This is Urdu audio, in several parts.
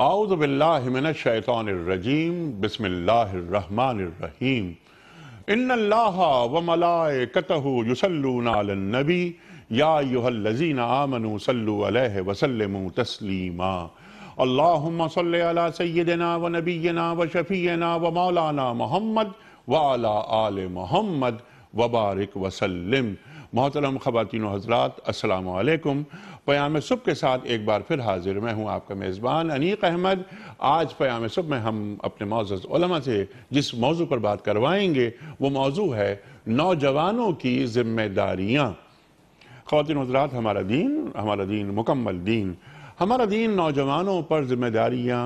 اعوذ باللہ من الشیطان الرجیم بسم اللہ الرحمن الرحیم ان اللہ وملائکتہ یصلون علی النبی یا ایہا الذین آمنوا صلوا علیہ وسلموا تسلیما اللہم صلی علی سیدنا و نبینا و شفیعنا و مولانا محمد وعلی آل محمد وبارک وسلم۔ محترم خواتین و حضرات، السلام علیکم۔ پیام صبح کے ساتھ ایک بار پھر حاضر میں ہوں آپ کا میزبان انیق احمد۔ آج پیام صبح میں ہم اپنے معزز علماء سے جس موضوع پر بات کروائیں گے وہ موضوع ہے نوجوانوں کی ذمہ داریاں۔ خواتین و حضرات، ہمارا دین مکمل دین، ہمارا دین نوجوانوں پر ذمہ داریاں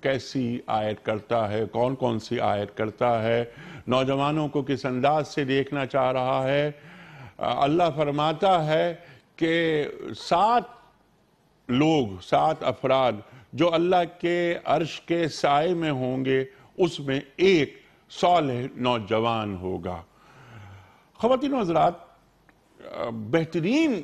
کیسی عائد کرتا ہے، کون کون سی عائد کرتا ہے، نوجوانوں کو کس انداز سے دیکھنا چاہ رہا ہے۔ اللہ فرماتا ہے کہ 7 افراد جو اللہ کے عرش کے سائے میں ہوں گے، اس میں ایک صالح نوجوان ہوگا۔ خواتین و حضرات، بہترین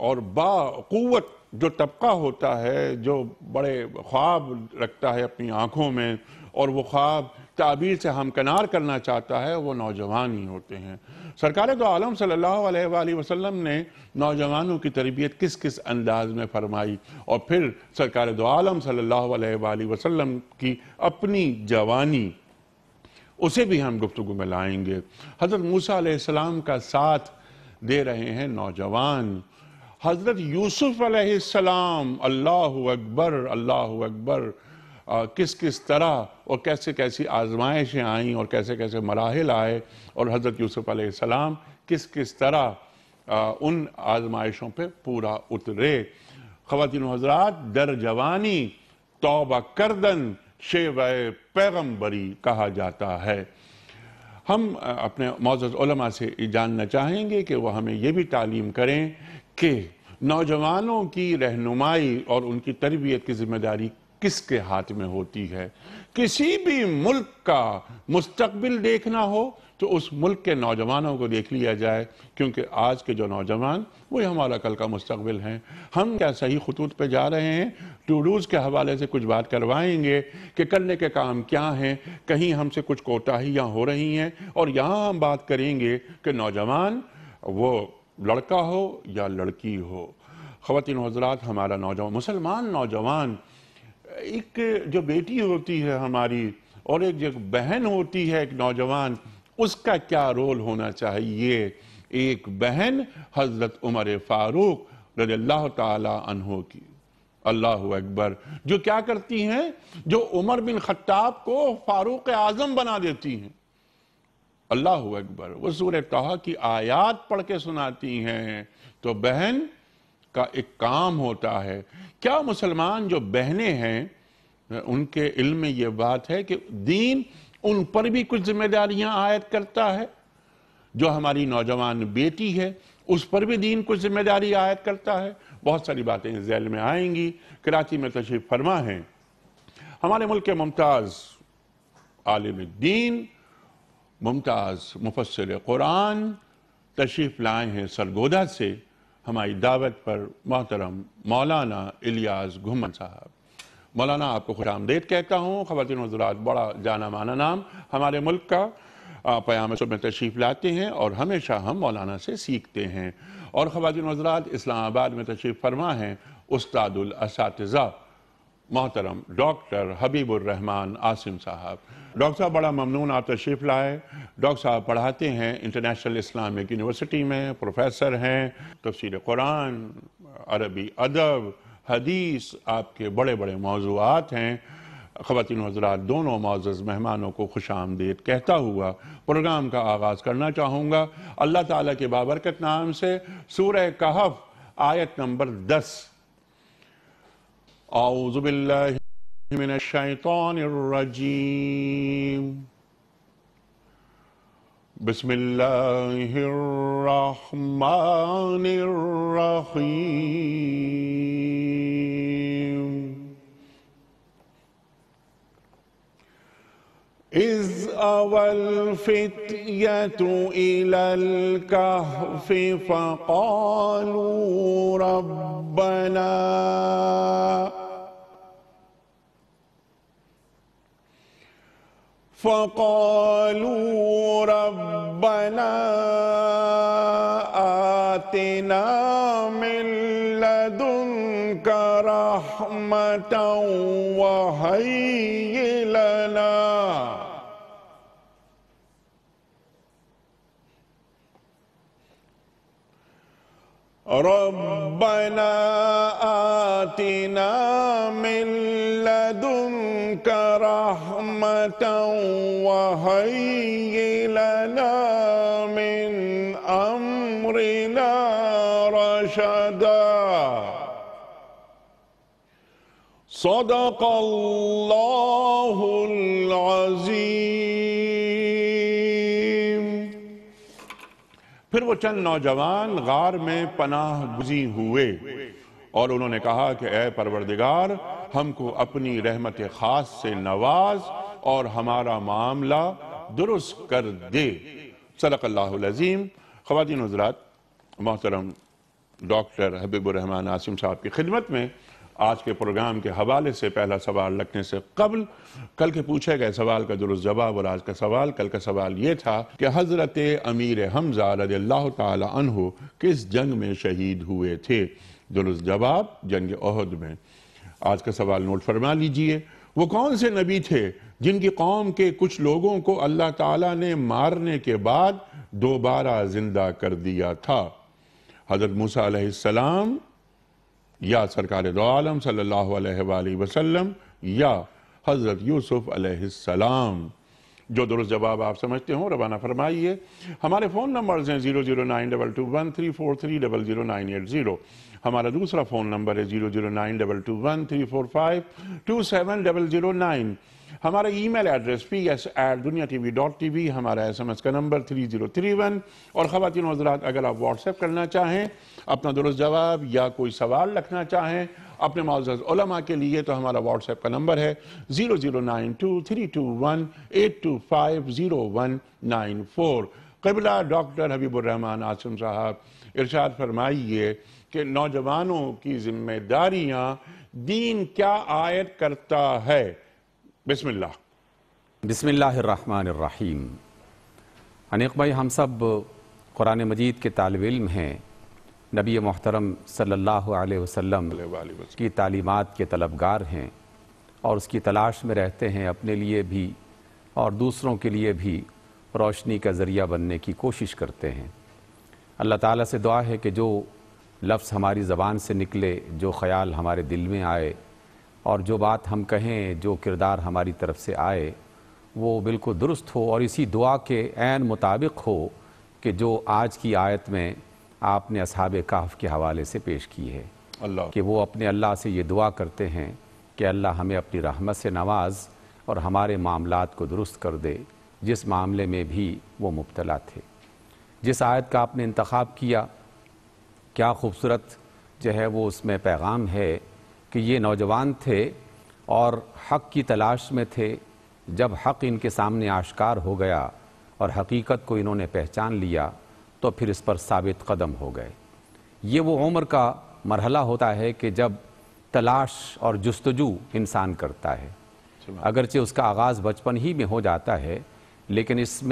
اور باقوت جو طبقہ ہوتا ہے، جو بڑے خواب رکھتا ہے اپنی آنکھوں میں اور وہ خواب تعبیر سے ہمکنار کرنا چاہتا ہے، وہ نوجوان ہی ہوتے ہیں۔ سرکار دو عالم صلی اللہ علیہ وآلہ وسلم نے نوجوانوں کی تربیت کس کس انداز میں فرمائی، اور پھر سرکار دو عالم صلی اللہ علیہ وآلہ وسلم کی اپنی جوانی، اسے بھی ہم گفتگو میں لائیں گے۔ حضرت موسیٰ علیہ السلام کا ساتھ دے رہے ہیں نوجوان۔ حضرت یوسف علیہ السلام، اللہ اکبر اللہ اکبر، کس کس طرح اور کیسے کیسی آزمائشیں آئیں اور کیسے کیسے مراحل آئے، اور حضرت یوسف علیہ السلام کس کس طرح ان آزمائشوں پہ پورا اترے۔ خواتین و حضرات، در جوانی توبہ کردن شیوہ پیغمبری کہا جاتا ہے۔ ہم اپنے معزز علماء سے جاننا چاہیں گے کہ وہ ہمیں یہ بھی تعلیم کریں کہ نوجوانوں کی رہنمائی اور ان کی تربیت کی ذمہ داری کس کے ہاتھ میں ہوتی ہے۔ کسی بھی ملک کا مستقبل دیکھنا ہو تو اس ملک کے نوجوانوں کو دیکھ لیا جائے، کیونکہ آج کے جو نوجوان وہی ہمارا کل کا مستقبل ہیں۔ ہم کیا صحیح خطوط پہ جا رہے ہیں؟ ٹو ڈوز کے حوالے سے کچھ بات کروائیں گے کہ کرنے کے کام کیا ہیں، کہیں ہم سے کچھ کوتاہیاں ہو رہی ہیں، اور یہاں ہم بات کریں گے کہ نوجوان وہ لڑکا ہو یا لڑکی ہو۔ خواتین و حضرات، ہمارا نوجوان، مسلمان نوجوان، ایک جو بیٹی ہوتی ہے ہماری اور ایک جو بہن ہوتی ہے ایک نوجوان، اس کا کیا رول ہونا چاہیے۔ ایک بہن حضرت عمر فاروق رضی اللہ تعالی عنہ کی، اللہ اکبر، جو کیا کرتی ہیں، جو عمر بن خطاب کو فاروق اعظم بنا دیتی ہیں۔ اللہ اکبر، وہ سورہ طہ کی آیات پڑھ کے سناتی ہیں۔ تو بہن کا ایک کام ہوتا ہے۔ کیا مسلمان جو بہنیں ہیں ان کے علم میں یہ بات ہے کہ دین ان پر بھی کچھ ذمہ داریاں عائد کرتا ہے؟ جو ہماری نوجوان بیٹی ہے اس پر بھی دین کچھ ذمہ داری عائد کرتا ہے؟ بہت ساری باتیں اس ذیل میں آئیں گی۔ کراچی میں تشریف فرما ہیں ہمارے ملک کے ممتاز عالم دین، ممتاز مفسر قرآن، تشریف لائے ہیں سرگودا سے ہماری دعوت پر محترم مولانا الیاس گھمن صاحب۔ مولانا، آپ کو خوش آمدید کہتا ہوں۔ خواتین و حضرات، بڑا جانا مانا نام ہمارے ملک کا، پیام صبح میں تشریف لاتے ہیں اور ہمیشہ ہم مولانا سے سیکھتے ہیں۔ اور خواتین و حضرات، اسلام آباد میں تشریف فرما ہیں استاد الاساتذہ محترم ڈاکٹر حبیب الرحمن عاصم صاحب۔ ڈاکٹر صاحب، بڑا ممنون آپ تشریف لائے۔ ڈاکٹر صاحب پڑھاتے ہیں انٹرنیشنل اسلامک یونیورسٹی میں، پروفیسر ہیں، تفسیر قرآن، عربی ادب، حدیث، آپ کے بڑے بڑے موضوعات ہیں۔ خواتین و حضرات، دونوں معزز مہمانوں کو خوش آمدید کہتا ہوا پروگرام کا آغاز کرنا چاہوں گا اللہ تعالیٰ کے بابرکت نام سے۔ سورہ کہف آیت نمبر 10۔ اعوذ باللہ من الشیطان الرجیم، بسم اللہ الرحمن الرحیم۔ اذ اوى الفتية إلى الكهف فقالوا ربنا فقالوا ربنا آتنا من لدنك رحمة وهيئ لنا ربنا آتنا من لدنك رحمة وهيئ لنا من أمرنا رشدا صدق اللہ العظیم۔ پھر وہ چند نوجوان غار میں پناہ گزین ہوئے اور انہوں نے کہا کہ اے پروردگار ہم کو اپنی رحمت خاص سے نواز اور ہمارا معاملہ درست کر دے۔ صدق اللہ العظیم۔ خواتین و حضرات، محترم ڈاکٹر حبیب الرحمان عاصم صاحب کی خدمت میں آج کے پروگرام کے حوالے سے پہلا سوال رکھنے سے قبل کل کے پوچھے گئے سوال کا درست جواب اور آج کا سوال، کل کا سوال یہ تھا کہ حضرت امیر حمزہ رضی اللہ تعالی عنہ کس جنگ میں شہید ہوئے تھے؟ درست جواب جنگ احد میں۔ آج کا سوال نوٹ فرما لیجئے، وہ کون سے نبی تھے جن کی قوم کے کچھ لوگوں کو اللہ تعالیٰ نے مارنے کے بعد دوبارہ زندہ کر دیا تھا؟ حضرت موسیٰ علیہ السلام یا سرکار دو عالم صلی اللہ علیہ وآلہ وسلم یا حضرت یوسف علیہ السلام؟ جو درست جواب آپ سمجھتے ہوں روانہ فرمائیے۔ ہمارے فون نمبرز ہیں 009221343000980۔ ہمارا دوسرا فون نمبر ہے 0092234527009۔ ہمارا ای میل ایڈریس ps@duniatv.tv، ہمارا SMS کا نمبر 3031۔ اور خواتین و حضرات، اگر آپ واٹس ایپ کرنا چاہیں اپنا درست جواب یا کوئی سوال رکھنا چاہیں اپنے معزز علماء کے لیے تو ہمارا واٹس ایپ کا نمبر ہے 009232182509194۔ قبلہ ڈاکٹر حبیب الرحمان عاصم صاحب ارشاد فرمائیے کہ نوجوانوں کی ذمہ داریاں دین کیا عائد کرتا ہے؟ بسم اللہ۔ بسم اللہ الرحمن الرحیم۔ انیق بھائی، ہم سب قرآن مجید کے طالب علم ہیں، نبی محترم صلی اللہ علیہ وسلم کی تعلیمات کے طلبگار ہیں اور اس کی تلاش میں رہتے ہیں، اپنے لیے بھی اور دوسروں کے لیے بھی روشنی کا ذریعہ بننے کی کوشش کرتے ہیں۔ اللہ تعالیٰ سے دعا ہے کہ جو لفظ ہماری زبان سے نکلے، جو خیال ہمارے دل میں آئے اور جو بات ہم کہیں، جو کردار ہماری طرف سے آئے وہ بالکل درست ہو اور اسی دعا کے عین مطابق ہو کہ جو آج کی آیت میں آپ نے اصحاب کہف کے حوالے سے پیش کی ہے کہ وہ اپنے اللہ سے یہ دعا کرتے ہیں کہ اللہ ہمیں اپنی رحمت سے نواز اور ہمارے معاملات کو درست کر دے جس معاملے میں بھی وہ مبتلا تھے۔ جس آیت کا آپ نے انتخاب کیا، کیا خوبصورت جو ہے وہ اس میں پیغام ہے کہ یہ نوجوان تھے اور حق کی تلاش میں تھے۔ جب حق ان کے سامنے آشکار ہو گیا اور حقیقت کو انہوں نے پہچان لیا تو پھر اس پر ثابت قدم ہو گئے۔ یہ وہ عمر کا مرحلہ ہوتا ہے کہ جب تلاش اور جستجو انسان کرتا ہے، اگرچہ اس کا آغاز بچپن ہی میں ہو جاتا ہے، لیکن اس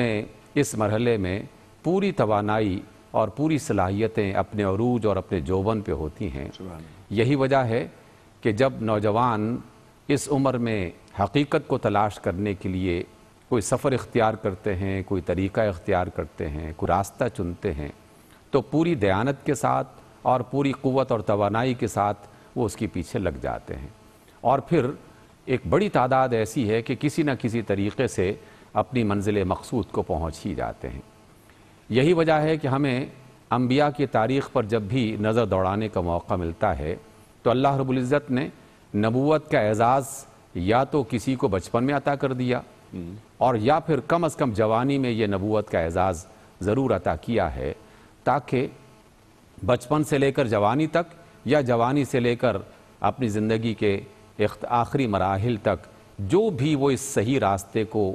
مرحلے میں پوری توانائی اور پوری صلاحیتیں اپنے عروج اور اپنے جوبن پہ ہوتی ہیں۔ یہی وجہ ہے کہ جب نوجوان اس عمر میں حقیقت کو تلاش کرنے کے لیے کوئی سفر اختیار کرتے ہیں، کوئی طریقہ اختیار کرتے ہیں، کوئی راستہ چنتے ہیں تو پوری دیانت کے ساتھ اور پوری قوت اور توانائی کے ساتھ وہ اس کے پیچھے لگ جاتے ہیں، اور پھر ایک بڑی تعداد ایسی ہے کہ کسی نہ کسی طریقے سے اپنی منزل مقصود کو پہنچ ہی جاتے ہیں۔ یہی وجہ ہے کہ ہمیں انبیاء کی تاریخ پر جب بھی نظر دوڑانے کا موقع ملتا ہے تو اللہ رب العزت نے نبوت کا اعزاز یا تو کسی کو بچپن میں عطا کر دیا اور یا پھر کم از کم جوانی میں یہ نبوت کا اعزاز ضرور عطا کیا ہے، تاکہ بچپن سے لے کر جوانی تک یا جوانی سے لے کر اپنی زندگی کے آخری مراحل تک جو بھی وہ اس صحیح راستے کو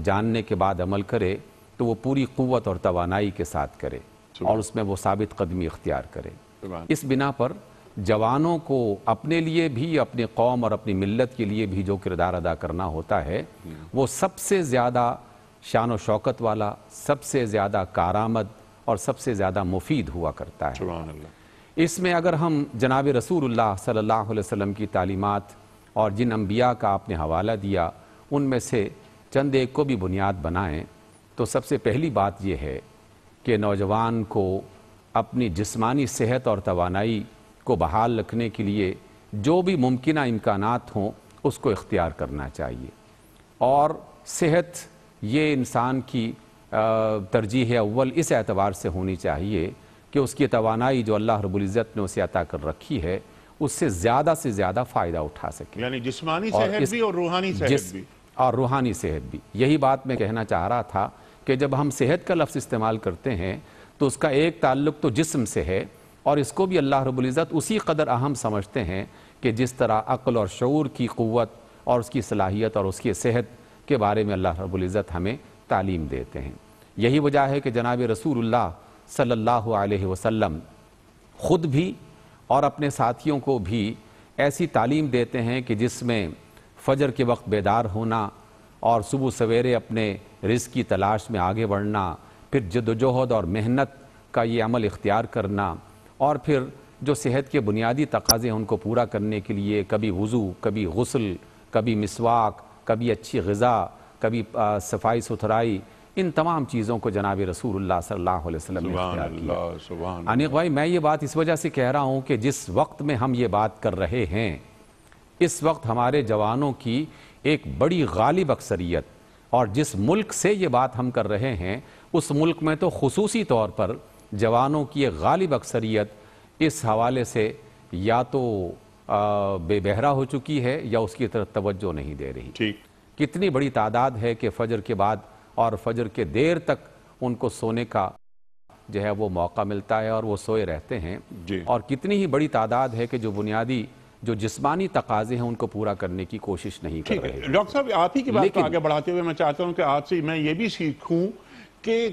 جاننے کے بعد عمل کرے تو وہ پوری قوت اور توانائی کے ساتھ کرے اور اس میں وہ ثابت قدمی اختیار کرے۔ اس بنا پر جوانوں کو اپنے لیے بھی، اپنی قوم اور اپنی ملت کے لیے بھی جو کردار ادا کرنا ہوتا ہے وہ سب سے زیادہ شان و شوکت والا، سب سے زیادہ کارآمد اور سب سے زیادہ مفید ہوا کرتا ہے۔ سبحان اللہ۔ اس میں اگر ہم جناب رسول اللہ صلی اللہ علیہ وسلم کی تعلیمات اور جن انبیاء کا آپ نے حوالہ دیا ان میں سے چند ایک کو بھی بنیاد بنائیں تو سب سے پہلی بات یہ ہے کہ نوجوان کو اپنی جسمانی صحت اور توانائی کو بحال رکھنے کے لیے جو بھی ممکنہ امکانات ہوں اس کو اختیار کرنا چاہیے، اور صحت یہ انسان کی ترجیح اول اس اعتبار سے ہونی چاہیے کہ اس کی توانائی جو اللہ رب العزت نے اسے عطا کر رکھی ہے اس سے زیادہ فائدہ اٹھا سکے، یعنی جسمانی صحت بھی اور روحانی صحت بھی، اور روحانی صحت بھی۔ یہی بات میں کہنا چاہ رہا تھا کہ جب ہم صحت کا لفظ استعمال کرتے ہیں تو اس کا ایک تعلق تو جسم سے ہے، اور اس کو بھی اللہ رب العزت اسی قدر اہم سمجھتے ہیں کہ جس طرح عقل اور شعور کی قوت اور اس کی صلاحیت اور اس کی صحت کے بارے میں اللہ رب العزت ہمیں تعلیم دیتے ہیں۔ یہی وجہ ہے کہ جناب رسول اللہ صلی اللہ علیہ وسلم خود بھی اور اپنے ساتھیوں کو بھی ایسی تعلیم دیتے ہیں کہ جس میں فجر کے وقت بیدار ہونا اور صبح سویرے اپنے رزق کی تلاش میں آگے بڑھنا، پھر جدوجہد اور محنت کا یہ عمل اختیار کرنا، اور پھر جو صحت کے بنیادی تقاضے ہیں ان کو پورا کرنے کے لیے کبھی وضو، کبھی غسل، کبھی مسواک، کبھی اچھی غذا، کبھی صفائی ستھرائی، ان تمام چیزوں کو جناب رسول اللہ صلی اللہ علیہ وسلم نے اختیار کیا۔ انیق بھائی، میں یہ بات اس وجہ سے کہہ رہا ہوں کہ جس وقت میں ہم یہ بات کر رہے ہیں اس وقت ہمارے جوانوں کی ایک بڑی غالب اکثریت، اور جس ملک سے یہ بات ہم کر رہے ہیں اس ملک میں تو خصوصی طور پر جوانوں کی ایک غالب اکثریت اس حوالے سے یا تو بے بہرا ہو چکی ہے یا اس کی طرف توجہ نہیں دے رہی۔ ٹھیک، کتنی بڑی تعداد ہے کہ فجر کے بعد اور فجر کے دیر تک ان کو سونے کا جو ہے وہ موقع ملتا ہے اور وہ سوئے رہتے ہیں، جی، اور کتنی ہی بڑی تعداد ہے کہ جو بنیادی جو جسمانی تقاضے ہیں ان کو پورا کرنے کی کوشش نہیں کر رہے ہیں۔ ڈاکٹر صاحب آپ ہی کی بات کو آگے بڑھاتے ہوئے میں چاہتا ہوں کہ آج سے میں یہ بھی سیکھوں کہ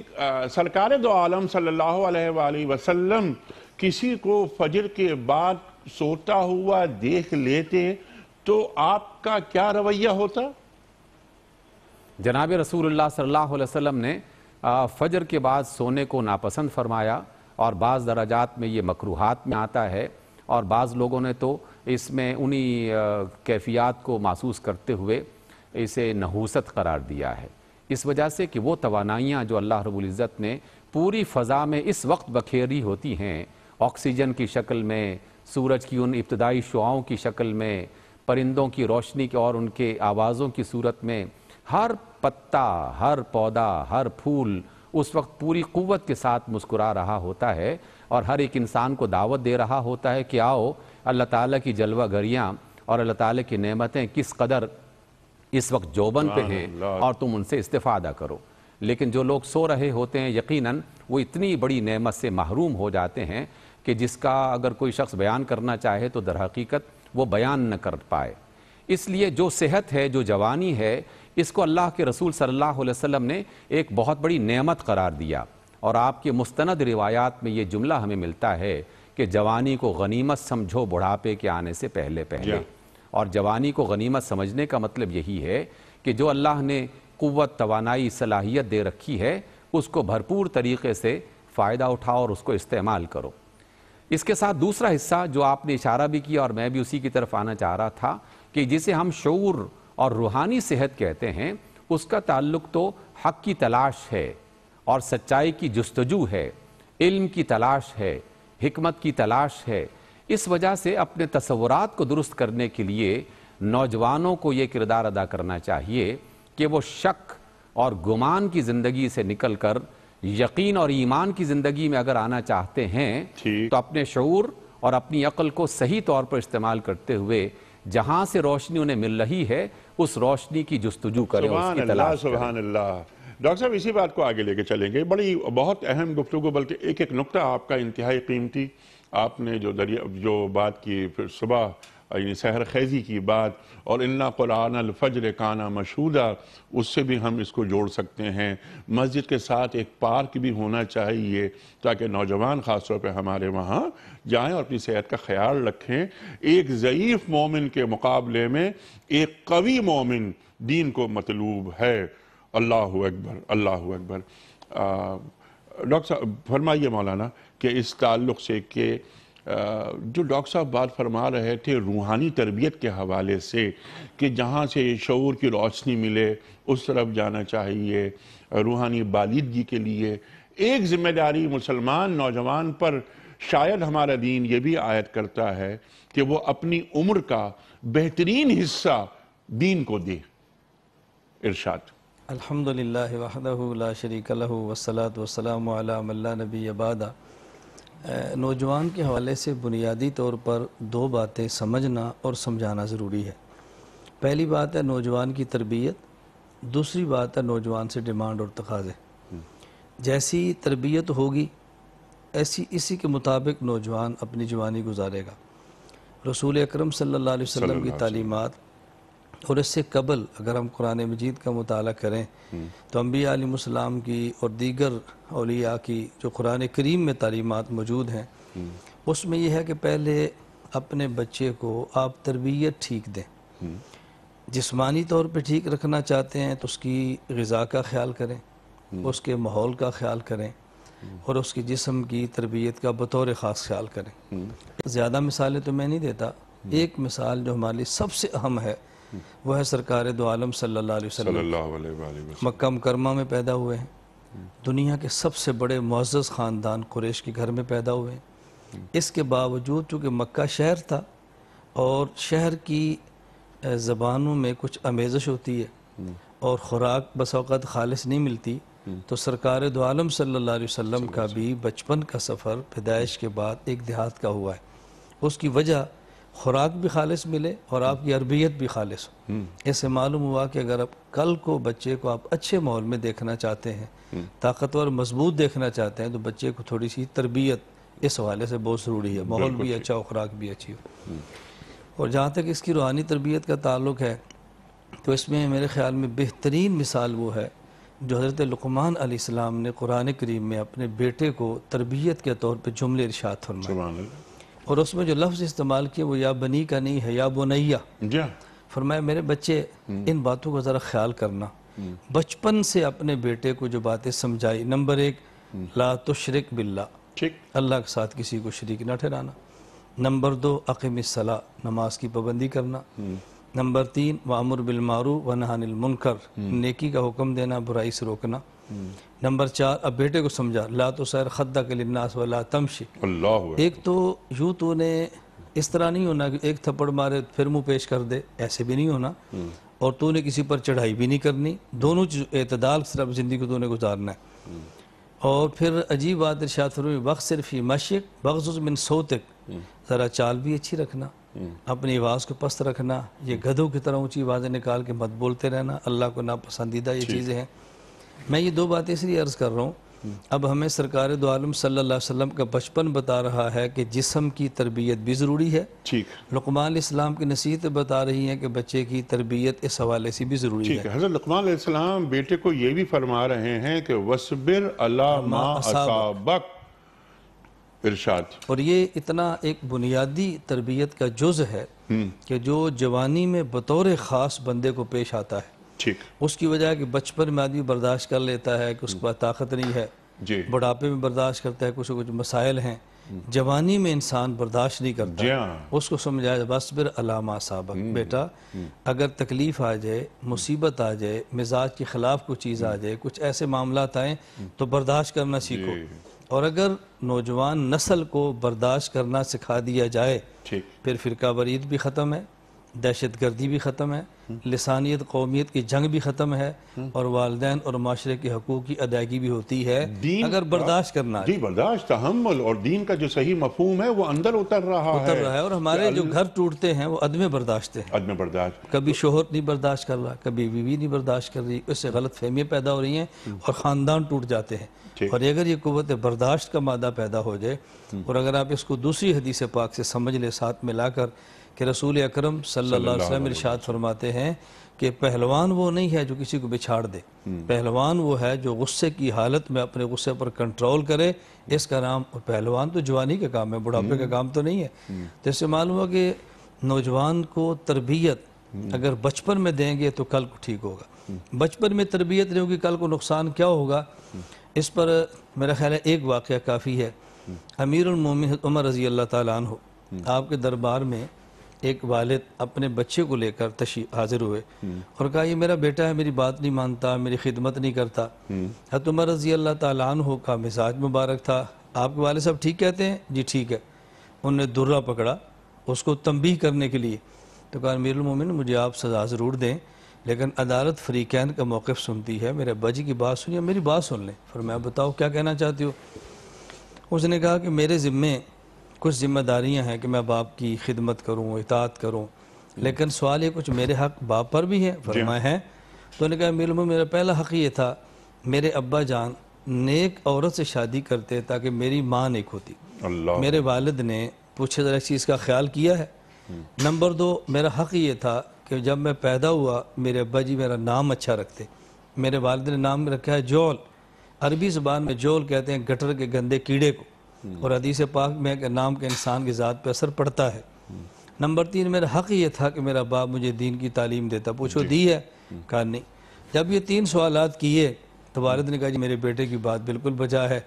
سرکار دو عالم صلی اللہ علیہ وآلہ وسلم کسی کو فجر کے بعد سوتا ہوا دیکھ لیتے تو آپ کا کیا رویہ ہوتا؟ جناب رسول اللہ صلی اللہ علیہ وسلم نے فجر کے بعد سونے کو ناپسند فرمایا، اور بعض درجات میں یہ مکروہات میں آتا ہے، اور بعض لوگوں نے تو اس میں انہی کیفیات کو محسوس کرتے ہوئے اسے نحوست قرار دیا ہے، اس وجہ سے کہ وہ توانائیاں جو اللہ رب العزت نے پوری فضا میں اس وقت بکھیری ہوتی ہیں، آکسیجن کی شکل میں، سورج کی ان ابتدائی شعاؤں کی شکل میں، پرندوں کی روشنی کے اور ان کے آوازوں کی صورت میں، ہر پتا، ہر پودا، ہر پھول اس وقت پوری قوت کے ساتھ مسکرا رہا ہوتا ہے، اور ہر ایک انسان کو دعوت دے رہا ہوتا ہے کہ آؤ اللہ تعالیٰ کی جلوہ گریاں اور اللہ تعالیٰ کی نعمتیں کس قدر اس وقت جوبن پہ ہیں اور تم ان سے استفادہ کرو۔ لیکن جو لوگ سو رہے ہوتے ہیں یقیناً وہ اتنی بڑی نعمت سے محروم ہو جاتے ہیں کہ جس کا اگر کوئی شخص بیان کرنا چاہے تو در حقیقت وہ بیان نہ کر پائے۔ اس لیے جو صحت ہے، جو جوانی ہے، اس کو اللہ کے رسول صلی اللہ علیہ وسلم نے ایک بہت بڑی نعمت قرار دیا، اور آپ کے مستند روایات میں یہ جملہ ہمیں ملتا ہے کہ جوانی کو غنیمت سمجھو بڑھاپے کے آنے سے پہلے پہلے۔ اور جوانی کو غنیمت سمجھنے کا مطلب یہی ہے کہ جو اللہ نے قوت، توانائی، صلاحیت دے رکھی ہے اس کو بھرپور طریقے سے فائدہ اٹھاؤ اور اس کو استعمال کرو۔ اس کے ساتھ دوسرا حصہ جو آپ نے اشارہ بھی کیا اور میں بھی اسی کی طرف آنا چاہ رہا تھا کہ جسے ہم شعور اور روحانی صحت کہتے ہیں، اس کا تعلق تو حق کی تلاش ہے اور سچائی کی جستجو ہے، علم کی تلاش ہے، حکمت کی تلاش ہے۔ اس وجہ سے اپنے تصورات کو درست کرنے کے لیے نوجوانوں کو یہ کردار ادا کرنا چاہیے کہ وہ شک اور گمان کی زندگی سے نکل کر یقین اور ایمان کی زندگی میں اگر آنا چاہتے ہیں تو اپنے شعور اور اپنی عقل کو صحیح طور پر استعمال کرتے ہوئے جہاں سے روشنی انہیں مل رہی ہے اس روشنی کی جستجو کریں، اس کی تلاش کریں۔ سبحان اللہ۔ ڈاکٹر صاحب اسی بات کو آگے لے کے چلیں گے، بڑی بہت اہم گفتگو، بلکہ ایک ایک نقطہ آپ کا انتہائی قیمتی، آپ نے جو بات کی پھر صبح یعنی سحر خیزی کی بات، اور اِنَّا قرآن الفجر کانا مشہودا، اس سے بھی ہم اس کو جوڑ سکتے ہیں۔ مسجد کے ساتھ ایک پارک بھی ہونا چاہیے تاکہ نوجوان خاص طور پہ ہمارے وہاں جائیں اور اپنی صحت کا خیال رکھیں۔ ایک ضعیف مومن کے مقابلے میں ایک قوی مومن دین کو مطلوب ہے۔ اللہ اکبر، اللہ اکبر۔ ڈاکٹر صاحب فرمائیے مولانا کہ اس تعلق سے کہ جو ڈاکٹر صاحب بات فرما رہے تھے روحانی تربیت کے حوالے سے کہ جہاں سے شعور کی روشنی ملے اس طرف جانا چاہیے، روحانی بالیدگی کے لیے ایک ذمہ داری مسلمان نوجوان پر شاید ہمارا دین یہ بھی عائد کرتا ہے کہ وہ اپنی عمر کا بہترین حصہ دین کو دے۔ ارشاد۔ الحمدللہ وحدہ لا شریک لہ والصلاة والسلام علی من لا نبی بعدہ۔ نوجوان کے حوالے سے بنیادی طور پر دو باتیں سمجھنا اور سمجھانا ضروری ہے۔ پہلی بات ہے نوجوان کی تربیت، دوسری بات ہے نوجوان سے ڈیمانڈ اور تقاضے۔ جیسی تربیت ہوگی اسی کے مطابق نوجوان اپنی جوانی گزارے گا۔ رسول اکرم صلی اللہ علیہ وسلم کی تعلیمات اور اس سے قبل اگر ہم قرآن مجید کا مطالعہ کریں تو انبیاء علیہ السلام کی اور دیگر اولیاء کی جو قرآن کریم میں تعلیمات موجود ہیں اس میں یہ ہے کہ پہلے اپنے بچے کو آپ تربیت ٹھیک دیں۔ جسمانی طور پہ ٹھیک رکھنا چاہتے ہیں تو اس کی غذا کا خیال کریں، اس کے ماحول کا خیال کریں اور اس کی جسم کی تربیت کا بطور خاص خیال کریں۔ زیادہ مثالیں تو میں نہیں دیتا، ایک مثال جو ہمارے لیے سب سے اہم ہے وہ ہے سرکار دو عالم صلی اللہ علیہ وسلم۔ مکہ مکرمہ میں پیدا ہوئے ہیں، دنیا کے سب سے بڑے معزز خاندان قریش کے گھر میں پیدا ہوئے ہیں۔ اس کے باوجود چونکہ مکہ شہر تھا اور شہر کی زبانوں میں کچھ آمیزش ہوتی ہے اور خوراک بس اوقات خالص نہیں ملتی، تو سرکار دو عالم صلی اللہ علیہ وسلم کا بھی بچپن کا سفر پیدائش کے بعد ایک دیہات کا ہوا ہے۔ اس کی وجہ خوراک بھی خالص ملے اور آپ کی عربیت بھی خالص ہو۔ اس سے معلوم ہوا کہ اگر آپ کل کو بچے کو آپ اچھے ماحول میں دیکھنا چاہتے ہیں، طاقتور مضبوط دیکھنا چاہتے ہیں، تو بچے کو تھوڑی سی تربیت اس حوالے سے بہت ضروری ہے، ماحول بھی اچھا ہو، خوراک بھی اچھی ہو۔ اور جہاں تک اس کی روحانی تربیت کا تعلق ہے تو اس میں میرے خیال میں بہترین مثال وہ ہے جو حضرت لقمان علیہ السلام نے قرآن کریم میں اپنے بیٹے کو تربیت کے طور پہ جملے ارشاد فرمائے، اور اس میں جو لفظ استعمال کیا وہ یا بنی کا نہیں ہے، یا بنیہ۔ فرمایا میرے بچے ان باتوں کا ذرا خیال کرنا۔ بچپن سے اپنے بیٹے کو جو باتیں سمجھائی، نمبر 1 لا تشرک باللہ، اللہ کے ساتھ کسی کو شریک نہ ٹھہرانا۔ نمبر 2 اقیم الصلاۃ، نماز کی پابندی کرنا۔ نمبر 3 وامر بالمعروف ونہی عن المنکر، نیکی کا حکم دینا، برائی سے روکنا۔ نمبر 4 اب بیٹے کو سمجھا لا تسعر خدک للناس ولا تمشی۔ ایک تو یوں تو نے اس طرح نہیں ہونا کہ ایک تھپڑ مارے پھر منہ پیش کر دے، ایسے بھی نہیں ہونا، اور تو نے کسی پر چڑھائی بھی نہیں کرنی، دونوں اعتدال صرف زندگی کو تو نے گزارنا ہے۔ اور پھر عجیب بات ارشاد فرمائی وقصر فی مشیک واغضض من صوتک، ذرا چال بھی اچھی رکھنا، اپنی آواز کو پست رکھنا، یہ گدھوں کی طرح اونچی آوازیں نکال کے مت بولتے رہنا، اللہ کو ناپسندیدہ یہ چیزیں ہیں۔ میں یہ دو باتیں اس لیے عرض کر رہا ہوں، اب ہمیں سرکار دو عالم صلی اللہ علیہ وسلم کا بچپن بتا رہا ہے کہ جسم کی تربیت بھی ضروری ہے، لقمان علیہ السلام کی نصیحتیں بتا رہی ہیں کہ بچے کی تربیت اس حوالے سے بھی ضروری ہے۔ حضرت لقمان علیہ السلام بیٹے کو یہ بھی فرما رہے ہیں کہ وَاصْبِرْ عَلَىٰ مَا أَصَابَكَ، ارشاد۔ اور یہ اتنا ایک بنیادی تربیت کا جز ہے کہ جو جوانی میں بطور خاص بندے کو پیش آتا ہے، اس کی وجہ ہے کہ بچپن میں آدمی برداشت کر لیتا ہے کہ اس کے پاس طاقت نہیں ہے، بڑھاپے میں برداشت کرتا ہے، کچھ مسائل ہیں، جوانی میں انسان برداشت نہیں کرتا۔ اس کو سمجھایا وَاصْبِرْ عَلَىٰ مَا أَصَابَكَ، بیٹا اگر تکلیف آ جائے، مصیبت آ جائے، مزاج کے خلاف کوئی چیز آ جائے، کچھ ایسے معاملات آئیں تو برداشت کرنا سیکھو۔ اور اگر نوجوان نسل کو برداشت کرنا سکھا دیا جائے پھر فرقہ واریت بھی ختم ہے، دہشت گردی بھی ختم ہے، لسانیت قومیت کی جنگ بھی ختم ہے، اور والدین اور معاشرے کے حقوق کی ادائیگی بھی ہوتی ہے اگر برداشت کرنا ہے۔ برداشت، تحمل اور دین کا جو صحیح مفہوم ہے وہ اندر اتر رہا ہے، اور ہمارے جو گھر ٹوٹتے ہیں وہ عدم برداشت ہیں۔ عدم برداشت، کبھی شوہر نہیں برداشت کر رہا، کبھی بیوی نہیں برداشت کر رہی، اس سے غلط فہمیاں پیدا ہو رہی ہیں اور خاندان ٹوٹ جاتے ہیں۔ اور اگر یہ قوت برداشت کا مادہ پیدا ہو جائے، اور اگر آپ اس کو دوسری حدیث پاک سے سمجھ لیں ساتھ ملا کر کہ رسول اکرم صلی اللہ علیہ وسلم ارشاد فرماتے ہیں کہ پہلوان وہ نہیں ہے جو کسی کو بچھاڑ دے، پہلوان وہ ہے جو غصے کی حالت میں اپنے غصے پر کنٹرول کرے، اس کا نام پہلوان تو جوانی کا کام ہے، بڑھاپے کا کام تو نہیں ہے۔ تو اس سے معلوم ہوا کہ نوجوان کو تربیت اگر بچپن میں دیں گے تو کل کو ٹھیک ہوگا، بچپن میں تربیت نہیں ہوگی کل کو نقصان کیا ہوگا۔ اس پر میرا خیال ہے ایک واقعہ کافی ہے۔ امیر المومنین عمر رضی اللہ تعالیٰ عنہ آپ کے دربار میں ایک والد اپنے بچے کو لے کر حاضر ہوئے اور کہا یہ میرا بیٹا ہے، میری بات نہیں مانتا، میری خدمت نہیں کرتا۔ حضرت عمر رضی اللہ تعالیٰ عنہ کا مزاج مبارک تھا، آپ کے والد صاحب ٹھیک کہتے ہیں؟ جی ٹھیک ہے۔ انہوں نے درہ پکڑا اس کو تنبیہ کرنے کے لیے، تو کہا امیر المومنین مجھے آپ سزا ضرور دیں، لیکن عدالت فریقین کا موقف سنتی ہے، میرے ابا جی کی بات سنیے، میری بات سن لیں۔ فرمایا بتاؤ کیا کہنا چاہتی ہو؟ اس نے کہا کہ میرے ذمے کچھ ذمہ داریاں ہیں کہ میں باپ کی خدمت کروں، اطاعت کروں، لیکن سوال یہ کچھ میرے حق باپ پر بھی ہے؟ فرمایا ہے۔ تو انہوں نے کہا امیر المومنین میرا پہلا حق یہ تھا میرے ابا جان نیک عورت سے شادی کرتے تاکہ میری ماں نیک ہوتی۔ میرے والد نے پوچھے ذرا اس چیز کا خیال کیا ہے؟ نمبر 2 میرا حق یہ تھا کہ جب میں پیدا ہوا میرے ابا جی میرا نام اچھا رکھتے، میرے والد نے نام رکھا ہے جول، عربی زبان میں جول کہتے ہیں گٹر کے گندے کیڑے کو، اور حدیث پاک میں کہ نام کے انسان کی ذات پہ اثر پڑتا ہے۔ نمبر 3 میرا حق یہ تھا کہ میرا باپ مجھے دین کی تعلیم دیتا۔ پوچھو دی ہے؟ کہا نہیں۔ جب یہ 3 سوالات کیے تو والد نے کہا جی میرے بیٹے کی بات بالکل بجا ہے،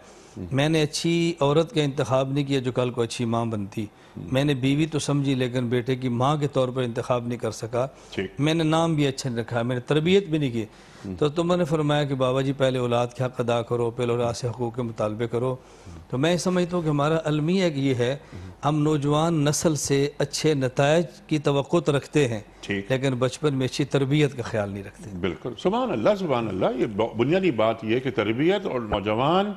میں نے اچھی عورت کا انتخاب نہیں کیا جو کل کو اچھی ماں بنتی، میں نے بیوی تو سمجھی لیکن بیٹے کی ماں کے طور پر انتخاب نہیں کر سکا، میں نے نام بھی اچھا نہیں رکھا، میں نے تربیت بھی نہیں کی۔ تو تم نے فرمایا کہ بابا جی پہلے اولاد کے حق ادا کرو، پہلے اولاد سے حقوق کے مطالبے کرو۔ تو میں سمجھتا ہوں کہ ہمارا المیہ یہ ہے ہم نوجوان نسل سے اچھے نتائج کی توقع رکھتے ہیں لیکن بچپن میں اچھی تربیت کا خیال نہیں رکھتے۔ بالکل، سبحان اللہ سبحان اللہ۔ یہ بنیادی بات یہ ہے کہ تربیت اور نوجوان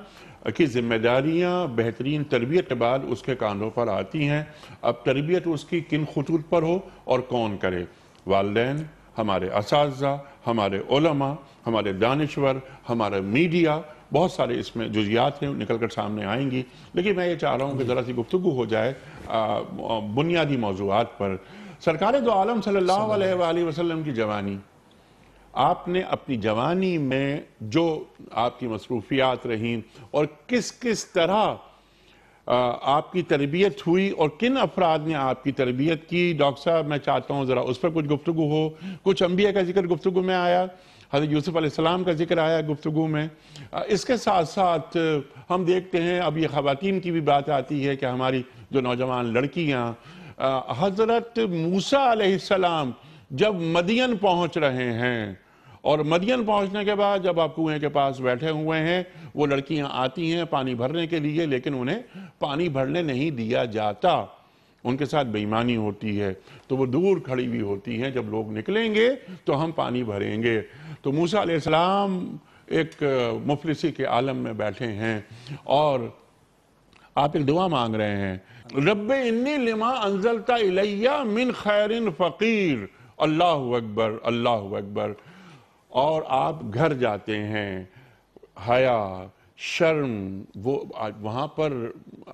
کی ذمہ داریاں بہترین تربیت کے بعد اس کے کاندھوں پر آتی ہیں۔ اب تربیت اس کی کن خطوط پر ہو اور کون کرے؟ والدین، ہمارے اساتذہ، ہمارے علماء، ہمارے دانشور، ہمارا میڈیا، بہت سارے اس میں جزیات ہیں نکل کر سامنے آئیں گی، لیکن میں یہ چاہ رہا ہوں کہ ذرا سی گفتگو ہو جائے بنیادی موضوعات پر۔ سرکار دو عالم صلی اللہ علیہ وآلہ وسلم کی جوانی، آپ نے اپنی جوانی میں جو آپ کی مصروفیات رہیں اور کس کس طرح آپ کی تربیت ہوئی اور کن افراد نے آپ کی تربیت کی، ڈاکٹر صاحب میں چاہتا ہوں ذرا اس پر کچھ گفتگو ہو۔ کچھ انبیاء کا ذکر گفتگو میں آیا، حضرت یوسف علیہ السلام کا ذکر آیا گفتگو میں، اس کے ساتھ ساتھ ہم دیکھتے ہیں اب یہ خواتین کی بھی بات آتی ہے کہ ہماری جو نوجوان لڑکیاں، حضرت موسیٰ علیہ السلام جب مدین پہنچ رہے ہیں اور مدین پہنچنے کے بعد جب آپ کنویں کے پاس بیٹھے ہوئے ہیں، وہ لڑکیاں آتی ہیں پانی بھرنے کے لیے لیکن انہیں پانی بھرنے نہیں دیا جاتا، ان کے ساتھ بے ایمانی ہوتی ہے، تو وہ دور کھڑی ہوئی ہوتی ہیں، جب لوگ نکلیں گے تو ہم پانی بھریں گے۔ تو موسیٰ علیہ السلام ایک مفلسی کے عالم میں بیٹھے ہیں اور آپ ایک دعا مانگ رہے ہیں، رب انی لما انزلتا الیہ من خیر فقیر، اللہ اکبر اللہ اکبر۔ اور آپ گھر جاتے ہیں، حیا، شرم، وہاں پر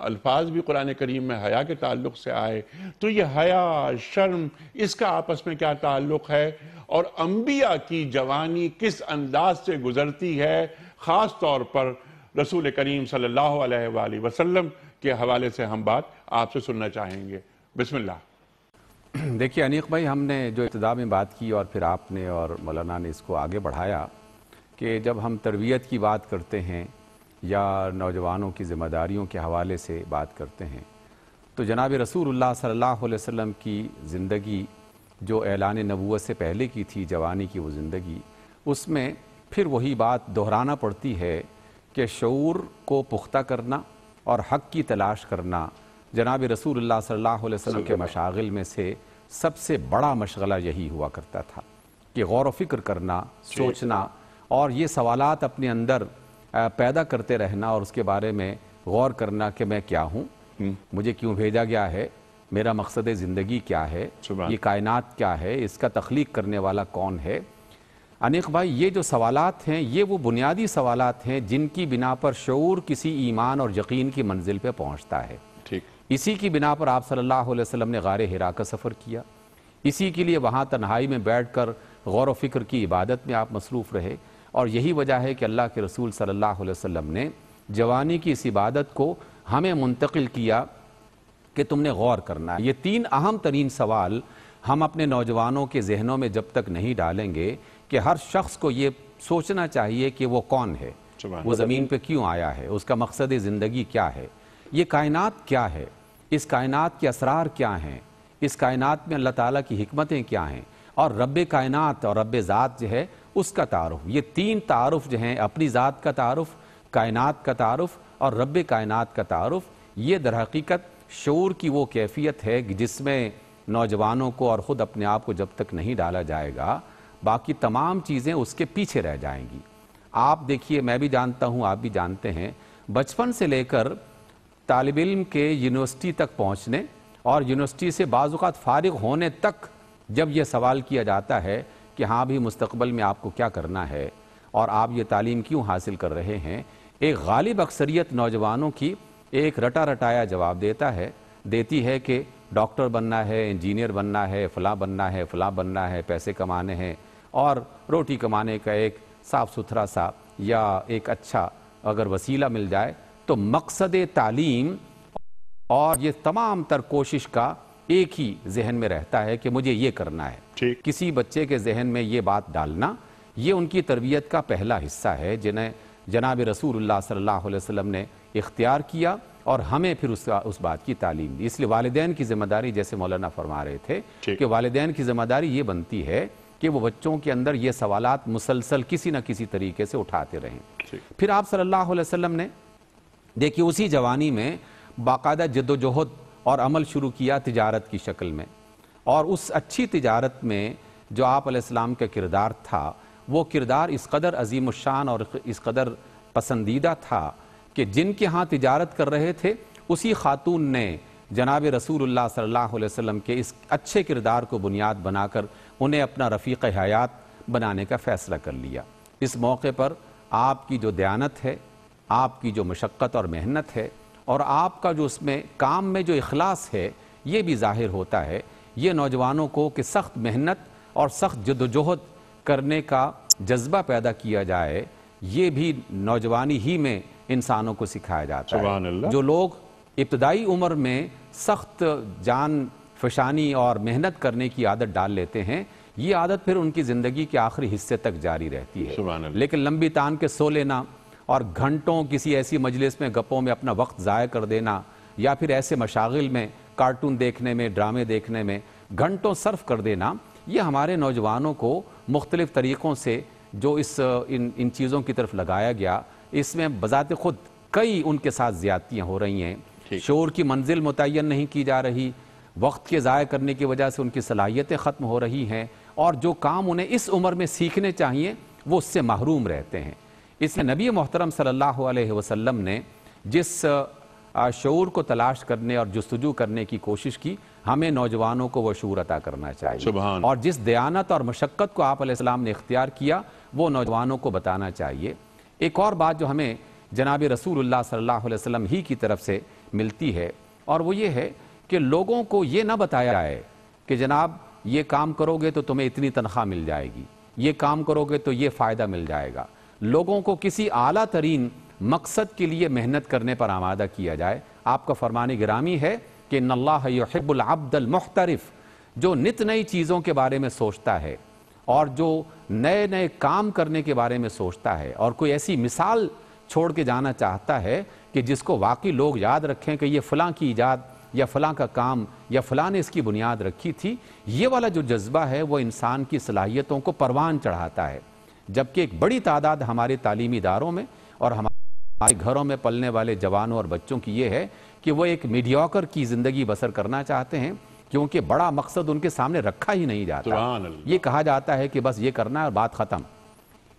الفاظ بھی قرآن کریم میں حیا کے تعلق سے آئے، تو یہ حیا، شرم، اس کا آپس میں کیا تعلق ہے اور انبیاء کی جوانی کس انداز سے گزرتی ہے، خاص طور پر رسول کریم صلی اللہ علیہ وآلہ وسلم کے حوالے سے ہم بات آپ سے سننا چاہیں گے۔ بسم اللہ۔ دیکھیے انیق بھائی، ہم نے جو ابتدا میں بات کی اور پھر آپ نے اور مولانا نے اس کو آگے بڑھایا کہ جب ہم تربیت کی بات کرتے ہیں یا نوجوانوں کی ذمہ داریوں کے حوالے سے بات کرتے ہیں تو جناب رسول اللہ صلی اللہ علیہ وسلم کی زندگی جو اعلان نبوت سے پہلے کی تھی، جوانی کی وہ زندگی، اس میں پھر وہی بات دہرانا پڑتی ہے کہ شعور کو پختہ کرنا اور حق کی تلاش کرنا جناب رسول اللہ صلی اللہ علیہ وسلم کے مشاغل میں سے سب سے بڑا مشغلہ یہی ہوا کرتا تھا کہ غور و فکر کرنا، سوچنا اور یہ سوالات اپنے اندر پیدا کرتے رہنا اور اس کے بارے میں غور کرنا کہ میں کیا ہوں، مجھے کیوں بھیجا گیا ہے، میرا مقصد زندگی کیا ہے، یہ کائنات کیا ہے، اس کا تخلیق کرنے والا کون ہے۔ انیق بھائی، یہ جو سوالات ہیں یہ وہ بنیادی سوالات ہیں جن کی بنا پر شعور کسی ایمان اور یقین کی منزل پہ پہنچتا ہے۔ اسی کی بنا پر آپ صلی اللہ علیہ وسلم نے غار حرا کا سفر کیا، اسی کے لیے وہاں تنہائی میں بیٹھ کر غور و فکر کی عبادت میں آپ مصروف رہے، اور یہی وجہ ہے کہ اللہ کے رسول صلی اللہ علیہ وسلم نے جوانی کی اس عبادت کو ہمیں منتقل کیا کہ تم نے غور کرنا ہے۔ یہ تین اہم ترین سوال ہم اپنے نوجوانوں کے ذہنوں میں جب تک نہیں ڈالیں گے کہ ہر شخص کو یہ سوچنا چاہیے کہ وہ کون ہے، وہ زمین پہ کیوں آیا ہے، اس کا مقصد زندگی کیا ہے، یہ کائنات کیا ہے، اس کائنات کے اسرار کیا ہیں، اس کائنات میں اللہ تعالیٰ کی حکمتیں کیا ہیں، اور رب کائنات اور رب ذات جو ہے اس کا تعارف۔ یہ تین تعارف جو ہیں، اپنی ذات کا تعارف، کائنات کا تعارف اور رب کائنات کا تعارف، یہ در حقیقت شعور کی وہ کیفیت ہے جس میں نوجوانوں کو اور خود اپنے آپ کو جب تک نہیں ڈالا جائے گا، باقی تمام چیزیں اس کے پیچھے رہ جائیں گی۔ آپ دیکھیے، میں بھی جانتا ہوں، آپ بھی جانتے ہیں، بچپن سے لے کر طالب علم کے یونیورسٹی تک پہنچنے اور یونیورسٹی سے بعض اوقات فارغ ہونے تک جب یہ سوال کیا جاتا ہے کہ ہاں بھی مستقبل میں آپ کو کیا کرنا ہے اور آپ یہ تعلیم کیوں حاصل کر رہے ہیں، ایک غالب اکثریت نوجوانوں کی ایک رٹا رٹایا جواب دیتی ہے کہ ڈاکٹر بننا ہے، انجینئر بننا ہے، فلاں بننا ہے، فلاں بننا ہے، پیسے کمانے ہیں، اور روٹی کمانے کا ایک صاف ستھرا سا یا ایک اچھا اگر وسیلہ مل جائے تو مقصد تعلیم اور یہ تمام تر کوشش کا ایک ہی ذہن میں رہتا ہے کہ مجھے یہ کرنا ہے۔ کسی بچے کے ذہن میں یہ بات ڈالنا، یہ ان کی تربیت کا پہلا حصہ ہے جنہیں جناب رسول اللہ صلی اللہ علیہ وسلم نے اختیار کیا اور ہمیں پھر اس بات کی تعلیم دی۔ اس لیے والدین کی ذمہ داری، جیسے مولانا فرما رہے تھے کہ والدین کی ذمہ داری یہ بنتی ہے کہ وہ بچوں کے اندر یہ سوالات مسلسل کسی نہ کسی طریقے سے اٹھاتے رہیں۔ پھر آپ صلی اللہ علیہ وسلم نے دیکھیے اسی جوانی میں باقاعدہ جد و جہد اور عمل شروع کیا تجارت کی شکل میں، اور اس اچھی تجارت میں جو آپ علیہ السلام کا کردار تھا، وہ کردار اس قدر عظیم الشان اور اس قدر پسندیدہ تھا کہ جن کے ہاں تجارت کر رہے تھے اسی خاتون نے جناب رسول اللہ صلی اللہ علیہ وسلم کے اس اچھے کردار کو بنیاد بنا کر انہیں اپنا رفیق حیات بنانے کا فیصلہ کر لیا۔ اس موقع پر آپ کی جو دیانت ہے، آپ کی جو مشقت اور محنت ہے، اور آپ کا جو اس میں کام میں جو اخلاص ہے، یہ بھی ظاہر ہوتا ہے۔ یہ نوجوانوں کو کہ سخت محنت اور سخت جد و جہد کرنے کا جذبہ پیدا کیا جائے، یہ بھی نوجوانی ہی میں انسانوں کو سکھایا جاتا ہے۔ جو لوگ ابتدائی عمر میں سخت جان فشانی اور محنت کرنے کی عادت ڈال لیتے ہیں، یہ عادت پھر ان کی زندگی کے آخری حصے تک جاری رہتی ہے۔ لیکن لمبی تان کے سو لینا اور گھنٹوں کسی ایسی مجلس میں گپوں میں اپنا وقت ضائع کر دینا، یا پھر ایسے مشاغل میں کارٹون دیکھنے میں، ڈرامے دیکھنے میں گھنٹوں صرف کر دینا، یہ ہمارے نوجوانوں کو مختلف طریقوں سے جو ان چیزوں کی طرف لگایا گیا، اس میں بذات خود کئی ان کے ساتھ زیادتیاں ہو رہی ہیں۔ شعور کی منزل متعین نہیں کی جا رہی، وقت کے ضائع کرنے کی وجہ سے ان کی صلاحیتیں ختم ہو رہی ہیں، اور جو کام انہیں اس عمر میں سیکھنے چاہیے وہ اس سے محروم رہتے ہیں۔ اس لیے نبی محترم صلی اللہ علیہ وسلم نے جس شعور کو تلاش کرنے اور جستجو کرنے کی کوشش کی، ہمیں نوجوانوں کو وہ شعور عطا کرنا چاہیے، اور جس دیانت اور مشقت کو آپ علیہ السلام نے اختیار کیا وہ نوجوانوں کو بتانا چاہیے۔ ایک اور بات جو ہمیں جناب رسول اللہ صلی اللہ علیہ وسلم ہی کی طرف سے ملتی ہے، اور وہ یہ ہے کہ لوگوں کو یہ نہ بتایا جائے کہ جناب یہ کام کرو گے تو تمہیں اتنی تنخواہ مل جائے گی، یہ کام کرو گے تو یہ فائدہ مل جائے گا۔ لوگوں کو کسی اعلیٰ ترین مقصد کے لیے محنت کرنے پر آمادہ کیا جائے۔ آپ کا فرمان گرامی ہے کہ ان اللہ یحب العبد المحترف، جو نت نئی چیزوں کے بارے میں سوچتا ہے اور جو نئے نئے کام کرنے کے بارے میں سوچتا ہے، اور کوئی ایسی مثال چھوڑ کے جانا چاہتا ہے کہ جس کو واقعی لوگ یاد رکھیں کہ یہ فلاں کی ایجاد یا فلاں کا کام یا فلاں نے اس کی بنیاد رکھی تھی، یہ والا جو جذبہ ہے وہ انسان کی صلاحیتوں کو پروان چڑھاتا ہے۔ جبکہ ایک بڑی تعداد ہمارے تعلیمی اداروں میں اور ہمارے گھروں میں پلنے والے جوانوں اور بچوں کی یہ ہے کہ وہ ایک میڈیوکر کی زندگی بسر کرنا چاہتے ہیں، کیونکہ بڑا مقصد ان کے سامنے رکھا ہی نہیں جاتا۔ یہ کہا جاتا ہے کہ بس یہ کرنا ہے اور بات ختم۔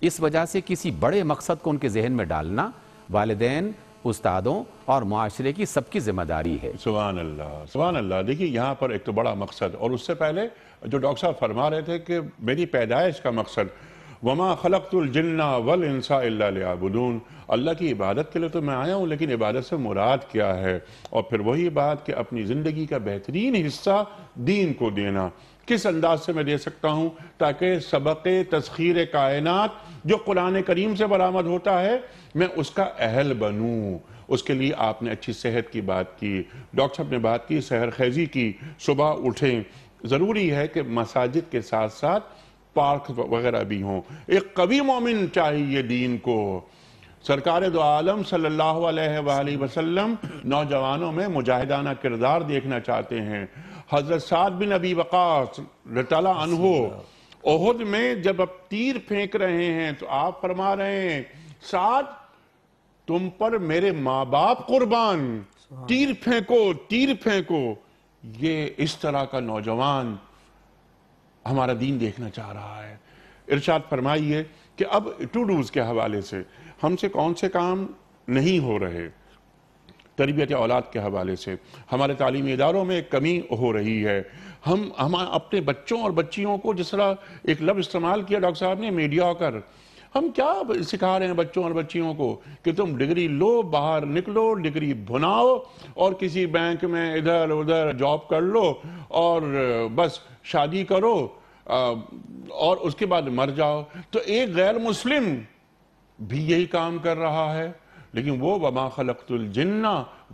اس وجہ سے کسی بڑے مقصد کو ان کے ذہن میں ڈالنا والدین، استادوں اور معاشرے کی سب کی ذمہ داری ہے۔ سبحان اللہ، سبحان اللہ۔ دیکھیے یہاں پر ایک تو بڑا مقصد، اور اس سے پہلے جو ڈاکٹر صاحب فرما رہے تھے کہ میری پیدائش کا مقصد، وما خلقت الجن والانس الا لیعبدون، اللہ کی عبادت کے لیے تو میں آیا ہوں، لیکن عبادت سے مراد کیا ہے؟ اور پھر وہی بات کہ اپنی زندگی کا بہترین حصہ دین کو دینا۔ کس انداز سے میں دے سکتا ہوں تاکہ سبق تسخیر کائنات جو قرآن کریم سے برآمد ہوتا ہے میں اس کا اہل بنوں۔ اس کے لیے آپ نے اچھی صحت کی بات کی، ڈاکٹر صاحب نے بات کی سحر خیزی کی، صبح اٹھیں، ضروری ہے کہ مساجد کے ساتھ ساتھ پارک وغیرہ بھی ہوں۔ ایک قوی مومن چاہیے دین کو۔ سرکار دو عالم صلی اللہ علیہ وآلہ وسلم نوجوانوں میں مجاہدانہ کردار دیکھنا چاہتے ہیں۔ حضرت سعد بن ابی وقاص رضی اللہ عنہ احد میں جب اب تیر پھینک رہے ہیں تو آپ فرما رہے ہیں سعد تم پر میرے ماں باپ قربان، تیر پھینکو تیر پھینکو۔ یہ اس طرح کا نوجوان ہمارا دین دیکھنا چاہ رہا ہے۔ ارشاد فرمائیے کہ اب ٹو ڈوز کے حوالے سے ہم سے کون سے کام نہیں ہو رہے؟ تربیت اولاد کے حوالے سے ہمارے تعلیمی اداروں میں ایک کمی ہو رہی ہے۔ ہم اپنے بچوں اور بچیوں کو، جس طرح ایک لفظ استعمال کیا ڈاکٹر صاحب نے، میڈیوکر، ہم کیا سکھا رہے ہیں بچوں اور بچیوں کو کہ تم ڈگری لو، باہر نکلو، ڈگری بناؤ اور کسی بینک میں ادھر ادھر جاب کر لو اور بس شادی کرو اور اس کے بعد مر جاؤ۔ تو ایک غیر مسلم بھی یہی کام کر رہا ہے، لیکن وہ وَمَا خَلَقْتُ الْجِنَّ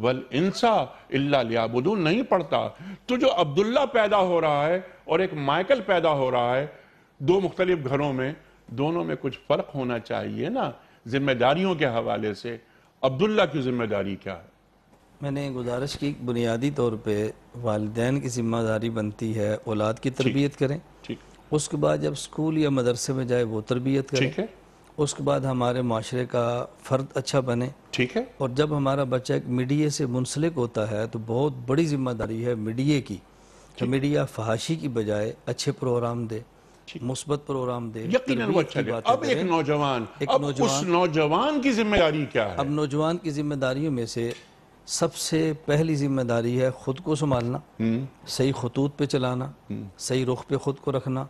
وَالْإِنسَ إِلَّا لِيَعْبُدُونَ نہیں پڑھتا۔ تو جو عبداللہ پیدا ہو رہا ہے اور ایک مائیکل پیدا ہو رہا ہے، دو مختلف گھروں میں، دونوں میں کچھ فرق ہونا چاہیے نا ذمہ داریوں کے حوالے سے۔ عبداللہ کی ذمہ داری کیا ہے؟ میں نے گزارش کی بنیادی طور پہ والدین کی ذمہ داری بنتی ہے اولاد کی تربیت کریں، اس کے بعد جب سکول یا مدرسے میں جائے وہ تربیت کریں، اس کے بعد ہمارے معاشرے کا فرد اچھا بنے، ٹھیک ہے۔ اور جب ہمارا بچہ ایک میڈیا سے منسلک ہوتا ہے تو بہت بڑی ذمہ داری ہے میڈیا کی کہ میڈیا فحاشی کی بجائے اچھے پروگرام دے، مثبت پروگرام دے، یقیناً وہ اچھا دے۔ اب ایک نوجوان، اب اس نوجوان کی ذمہ داری کیا ہے؟ اب نوجوان کی ذمہ داریوں میں سے سب سے پہلی ذمہ داری ہے خود کو سنبھالنا، صحیح خطوط پہ چلانا، صحیح رخ پہ خود کو رکھنا،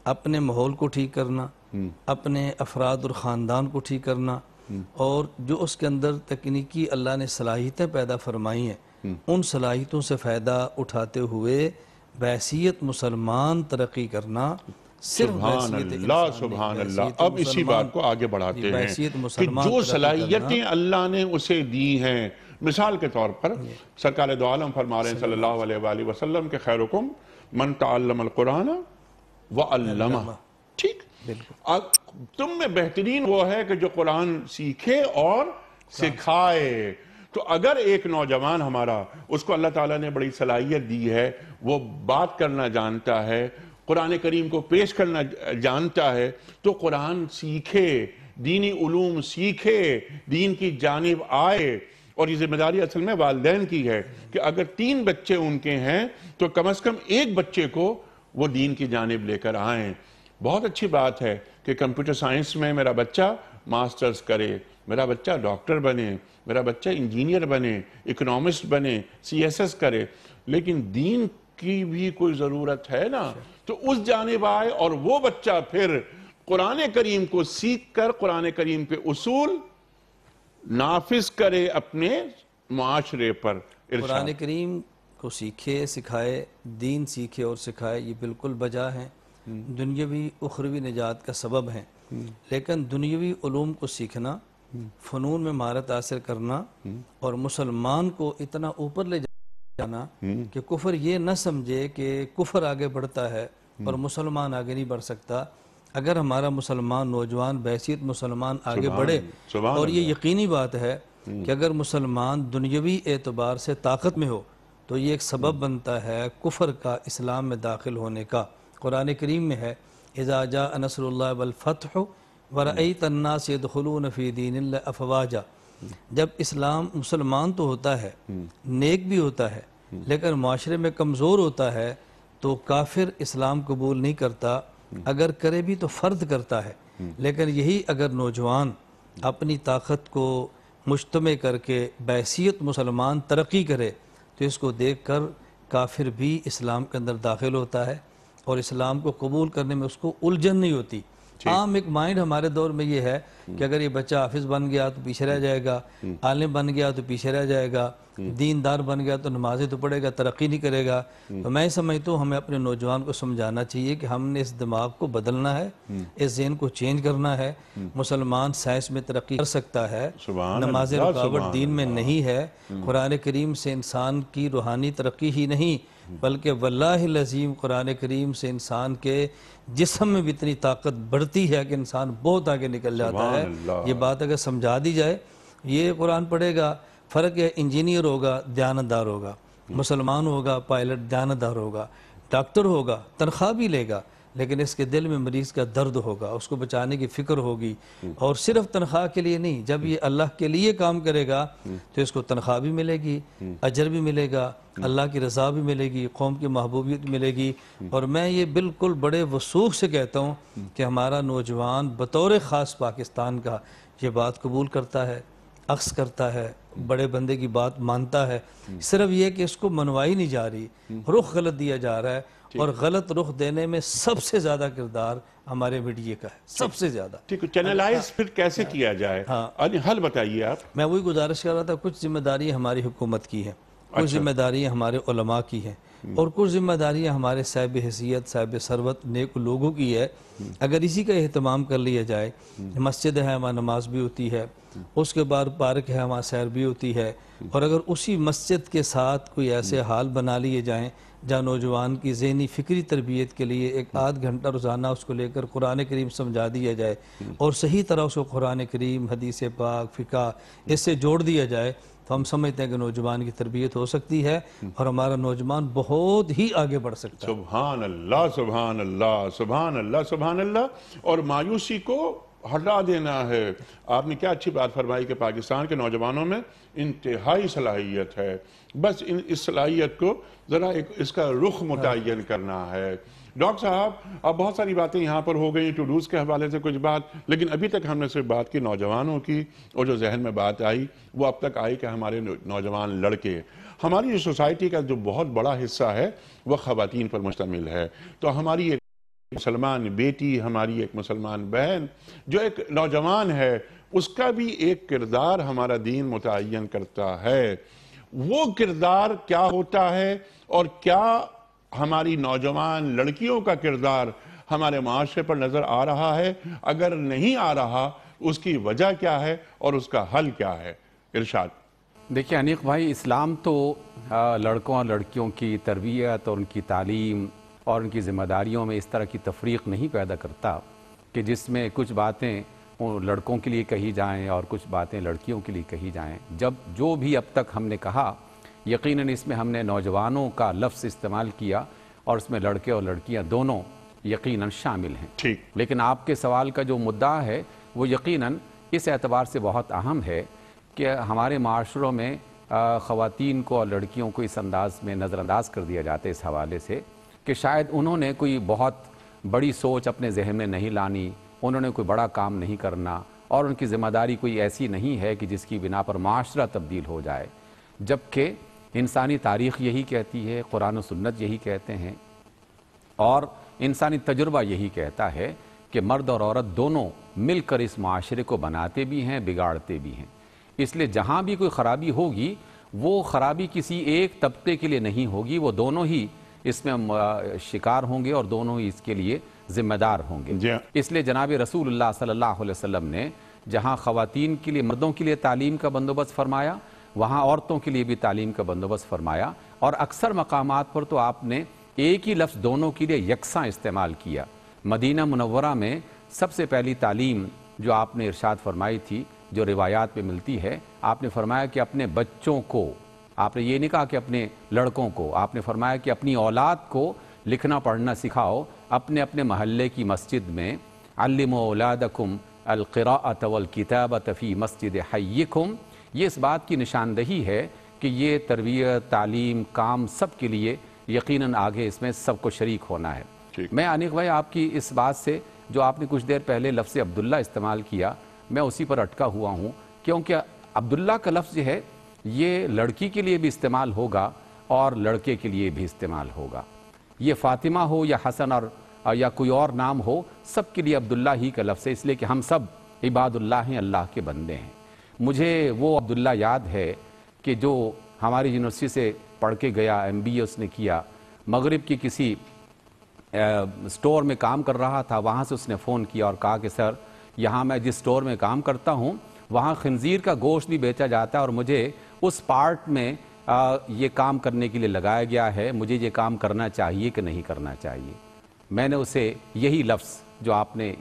اپنے ماحول کو ٹھیک کرنا، اپنے افراد اور خاندان کو ٹھیک کرنا، اور جو اس کے اندر تکنیکی اللہ نے صلاحیتیں پیدا فرمائی ہیں ان صلاحیتوں سے فائدہ اٹھاتے ہوئے بحیثیت مسلمان ترقی کرنا۔ سبحان اللہ سبحان اللہ۔ اب اسی بات کو آگے بڑھاتے ہیں کہ جو صلاحیتیں اللہ نے اسے دی ہیں، مثال کے طور پر سرکار دو عالم فرما رہے ہیں صلی اللہ علیہ وآلہ وسلم کہ خیرکم من تعلم القرآن وعلمہ، ٹھیک؟ تم میں بہترین وہ ہے کہ جو قرآن سیکھے اور سکھائے۔ تو اگر ایک نوجوان ہمارا، اس کو اللہ تعالیٰ نے بڑی صلاحیت دی ہے، وہ بات کرنا جانتا ہے، قرآن کریم کو پیش کرنا جانتا ہے، تو قرآن سیکھے، دینی علوم سیکھے، دین کی جانب آئے۔ اور یہ ذمہ داری اصل میں والدین کی ہے کہ اگر 3 بچے ان کے ہیں تو کم از کم ایک بچے کو وہ دین کی جانب لے کر آئیں۔ بہت اچھی بات ہے کہ کمپیوٹر سائنس میں میرا بچہ ماسٹرز کرے، میرا بچہ ڈاکٹر بنے، میرا بچہ انجینئر بنے، اکنامسٹ بنے، CSS کرے، لیکن دین کی بھی کوئی ضرورت ہے نا، تو اس جانب آئے اور وہ بچہ پھر قرآن کریم کو سیکھ کر قرآن کریم کے اصول نافذ کرے اپنے معاشرے پر۔ قرآن کریم کو سیکھے، سکھائے، دین سیکھے اور سکھائے، یہ بالکل بجا ہیں، دنیاوی اخروی نجات کا سبب ہیں، لیکن دنیاوی علوم کو سیکھنا، فنون میں مہارت حاصل کرنا اور مسلمان کو اتنا اوپر لے جانا کہ کفر یہ نہ سمجھے کہ کفر آگے بڑھتا ہے اور مسلمان آگے نہیں بڑھ سکتا۔ اگر ہمارا مسلمان نوجوان بحیثیت مسلمان آگے بڑھے، اور یہ یقینی بات ہے کہ اگر مسلمان دنیاوی اعتبار سے طاقت میں ہو تو یہ ایک سبب بنتا ہے کفر کا اسلام میں داخل ہونے کا۔ قرآن کریم میں ہے اذا جاء نصر اللہ والفتح ورأیت الناس يدخلون فی دین اللہ افواجا۔ جب اسلام مسلمان تو ہوتا ہے، نیک بھی ہوتا ہے، لیکن معاشرے میں کمزور ہوتا ہے تو کافر اسلام قبول نہیں کرتا، اگر کرے بھی تو فرد کرتا ہے۔ لیکن یہی اگر نوجوان اپنی طاقت کو مجتمع کر کے بحیثیت مسلمان ترقی کرے تو اس کو دیکھ کر کافر بھی اسلام کے اندر داخل ہوتا ہے اور اسلام کو قبول کرنے میں اس کو الجھن نہیں ہوتی۔ عام ایک مائنڈ ہمارے دور میں یہ ہے کہ اگر یہ بچہ حافظ بن گیا تو پیچھے رہ جائے گا، عالم بن گیا تو پیچھے رہ جائے گا، دیندار بن گیا تو نمازیں تو پڑھے گا، ترقی نہیں کرے گا۔ تو میں سمجھتا ہوں ہمیں اپنے نوجوان کو سمجھانا چاہیے کہ ہم نے اس دماغ کو بدلنا ہے، اس ذہن کو چینج کرنا ہے۔ مسلمان سائنس میں ترقی کر سکتا ہے، نماز رکاوٹ دین میں نہیں ہے۔ قرآن کریم سے انسان کی روحانی ترقی ہی نہیں بلکہ واللہ العظیم قرآن کریم سے انسان کے جسم میں بھی اتنی طاقت بڑھتی ہے کہ انسان بہت آگے نکل جاتا ہے۔ یہ بات اگر سمجھا دی جائے، یہ قرآن پڑھے گا، فرق ہے انجینئر ہوگا دیانتدار ہوگا، مسلمان ہوگا پائلٹ دیانتدار ہوگا، ڈاکٹر ہوگا تنخواہ بھی لے گا لیکن اس کے دل میں مریض کا درد ہوگا، اس کو بچانے کی فکر ہوگی، اور صرف تنخواہ کے لیے نہیں، جب یہ اللہ کے لیے کام کرے گا تو اس کو تنخواہ بھی ملے گی، اجر بھی ملے گا، اللہ کی رضا بھی ملے گی، قوم کی محبوبیت بھی ملے گی۔ اور میں یہ بالکل بڑے وثوق سے کہتا ہوں کہ ہمارا نوجوان بطور خاص پاکستان کا یہ بات قبول کرتا ہے، عکس کرتا ہے، بڑے بندے کی بات مانتا ہے، صرف یہ کہ اس کو منوائی نہیں جا رہی، رخ غلط دیا جا رہا ہے، اور غلط رخ دینے میں سب سے زیادہ کردار ہمارے میڈیا کا ہے، سب سے زیادہ۔ ٹھیک ہے، چینلائز پھر کیسے کیا جائے؟ حل بتائیے آپ۔ میں وہی گزارش کر رہا تھا، کچھ ذمہ داریاں ہماری حکومت کی ہیں، کچھ ذمہ داریاں ہمارے علماء کی ہیں، اور کچھ ذمہ داریاں ہمارے صاحب حیثیت صاحب ثروت نیک لوگوں کی ہے۔ اگر اسی کا اہتمام کر لیا جائے، مسجد ہے وہاں نماز بھی ہوتی ہے، اس کے بعد پارک ہے وہاں سیر بھی ہوتی ہے، اور اگر اسی مسجد کے ساتھ کوئی ایسے حال بنا لیے جائیں جہاں نوجوان کی ذہنی فکری تربیت کے لیے ایک آدھ گھنٹہ روزانہ اس کو لے کر قرآن کریم سمجھا دیا جائے اور صحیح طرح اس کو قرآن کریم حدیث پاک فقہ اس سے جوڑ دیا جائے تو ہم سمجھتے ہیں کہ نوجوان کی تربیت ہو سکتی ہے اور ہمارا نوجوان بہت ہی آگے بڑھ سکتا ہے۔ سبحان اللہ سبحان اللہ سبحان اللہ سبحان اللہ۔ اور مایوسی کو ہٹا دینا ہے۔ آپ نے کیا اچھی بات فرمائی کہ پاکستان کے نوجوانوں میں انتہائی صلاحیت ہے، بس اس صلاحیت کو ذرا اس کا رخ متعین کرنا ہے۔ ڈاکٹر صاحب، اب بہت ساری باتیں یہاں پر ہو گئی، ٹو ڈوز کے حوالے سے کچھ بات، لیکن ابھی تک ہم نے صرف بات کی نوجوانوں کی، اور جو ذہن میں بات آئی وہ اب تک آئی کہ ہمارے نوجوان لڑکے، ہماری جو سوسائٹی کا جو بہت بڑا حصہ ہے وہ خواتین پر مشتمل ہے، تو ہماری ایک مسلمان بیٹی، ہماری ایک مسلمان بہن جو ایک نوجوان ہے، اس کا بھی ایک کردار ہمارا دین متعین کرتا ہے۔ وہ کردار کیا ہوتا ہے اور کیا ہماری نوجوان لڑکیوں کا کردار ہمارے معاشرے پر نظر آ رہا ہے؟ اگر نہیں آ رہا، اس کی وجہ کیا ہے اور اس کا حل کیا ہے؟ ارشاد۔ دیکھیں انیق بھائی، اسلام تو لڑکوں اور لڑکیوں کی تربیت اور ان کی تعلیم اور ان کی ذمہ داریوں میں اس طرح کی تفریق نہیں پیدا کرتا کہ جس میں کچھ باتیں لڑکوں کے لیے کہی جائیں اور کچھ باتیں لڑکیوں کے لیے کہی جائیں۔ جو بھی اب تک ہم نے کہا، یقیناً اس میں ہم نے نوجوانوں کا لفظ استعمال کیا اور اس میں لڑکے اور لڑکیاں دونوں یقیناً شامل ہیں۔ ٹھیک۔ لیکن آپ کے سوال کا جو مدعا ہے وہ یقیناً اس اعتبار سے بہت اہم ہے کہ ہمارے معاشروں میں خواتین کو اور لڑکیوں کو اس انداز میں نظر انداز کر دیا جاتا ہے اس حوالے سے کہ شاید انہوں نے کوئی بہت بڑی سوچ اپنے ذہن میں نہیں لانی، انہوں نے کوئی بڑا کام نہیں کرنا، اور ان کی ذمہ داری کوئی ایسی نہیں ہے کہ جس کی بنا پر معاشرہ تبدیل ہو جائے، جبکہ انسانی تاریخ یہی کہتی ہے، قرآن و سنت یہی کہتے ہیں، اور انسانی تجربہ یہی کہتا ہے کہ مرد اور عورت دونوں مل کر اس معاشرے کو بناتے بھی ہیں، بگاڑتے بھی ہیں۔ اس لیے جہاں بھی کوئی خرابی ہوگی، وہ خرابی کسی ایک طبقے کے لیے نہیں ہوگی، وہ دونوں ہی اس میں شکار ہوں گے اور دونوں ہی اس کے لیے ذمہ دار ہوں گے۔ اس لیے جناب رسول اللہ صلی اللہ علیہ وسلم نے جہاں خواتین کے لیے، مردوں کے لیے تعلیم کا بندوبست فرمایا، وہاں عورتوں کے لیے بھی تعلیم کا بندوبست فرمایا، اور اکثر مقامات پر تو آپ نے ایک ہی لفظ دونوں کے لیے یکساں استعمال کیا۔ مدینہ منورہ میں سب سے پہلی تعلیم جو آپ نے ارشاد فرمائی تھی، جو روایات میں ملتی ہے، آپ نے فرمایا کہ اپنے بچوں کو، آپ نے یہ نہیں کہا کہ اپنے لڑکوں کو، آپ نے فرمایا کہ اپنی اولاد کو لکھنا پڑھنا سکھاؤ، اپنے اپنے محلے کی مسجد میں علموا اولادکم القراءۃ والکتابۃ فی مسجد حیکم۔ یہ اس بات کی نشاندہی ہے کہ یہ تربیت، تعلیم، کام سب کے لیے یقیناً آگے اس میں سب کو شریک ہونا ہے۔ میں انیق بھائی آپ کی اس بات سے، جو آپ نے کچھ دیر پہلے لفظ عبداللہ استعمال کیا، میں اسی پر اٹکا ہوا ہوں، کیونکہ عبداللہ کا لفظ جو ہے یہ لڑکی کے لیے بھی استعمال ہوگا اور لڑکے کے لیے بھی استعمال ہوگا۔ یہ فاطمہ ہو یا حسن اور یا کوئی اور نام ہو، سب کے لیے عبداللہ ہی کا لفظ ہے، اس لیے کہ ہم سب عباد اللہ ہیں، اللہ کے بندے ہیں۔ مجھے وہ عبداللہ یاد ہے کہ جو ہماری یونیورسٹی سے پڑھ کے گیا، MBA اس نے کیا، مغرب کی کسی سٹور میں کام کر رہا تھا، وہاں سے اس نے فون کیا اور کہا کہ سر یہاں میں جس سٹور میں کام کرتا ہوں وہاں خنزیر کا گوشت بھی بیچا جاتا ہے اور مجھے اس پارٹ میں یہ کام کرنے کے لیے لگایا گیا ہے، مجھے یہ کام کرنا چاہیے کہ نہیں کرنا چاہیے۔ میں نے اسے یہی لفظ جو آپ نے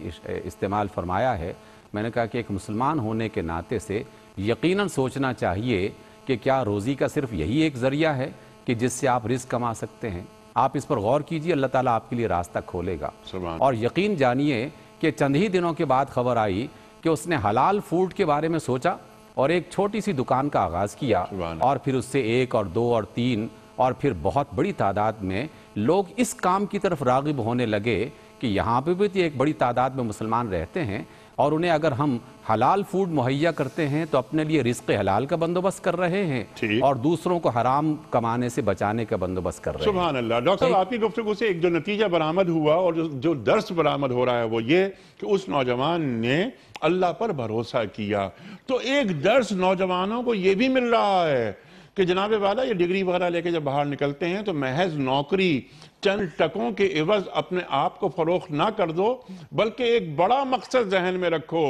استعمال فرمایا ہے، میں نے کہا کہ ایک مسلمان ہونے کے ناطے سے یقیناً سوچنا چاہیے کہ کیا روزی کا صرف یہی ایک ذریعہ ہے کہ جس سے آپ رزق کما سکتے ہیں؟ آپ اس پر غور کیجئے، اللہ تعالیٰ آپ کے لیے راستہ کھولے گا۔ اور یقین جانیے کہ چند ہی دنوں کے بعد خبر آئی کہ اس نے حلال فوڈ کے بارے میں سوچا اور ایک چھوٹی سی دکان کا آغاز کیا، اور پھر اس سے 1 اور 2 اور 3 اور پھر بہت بڑی تعداد میں لوگ اس کام کی طرف راغب ہونے لگے کہ یہاں پہ بھی ایک بڑی تعداد میں مسلمان رہتے ہیں، اور انہیں اگر ہم حلال فوڈ مہیا کرتے ہیں تو اپنے لیے رزق حلال کا بندوبست کر رہے ہیں اور دوسروں کو حرام کمانے سے بچانے کا بندوبست کر رہے ہیں۔ سبحان اللہ۔ ڈاکٹر صاحب، آپ کی گفتگو سے ایک جو نتیجہ برآمد ہوا اور جو درس برآمد ہو رہا ہے وہ یہ کہ اس نوجوان نے اللہ پر بھروسہ کیا، تو ایک درس نوجوانوں کو یہ بھی مل رہا ہے کہ جناب والا یہ ڈگری وغیرہ لے کے جب باہر نکلتے ہیں تو محض نوکری، چند ٹکوں کے عوض اپنے آپ کو فروخت نہ کر دو، بلکہ ایک بڑا مقصد ذہن میں رکھو۔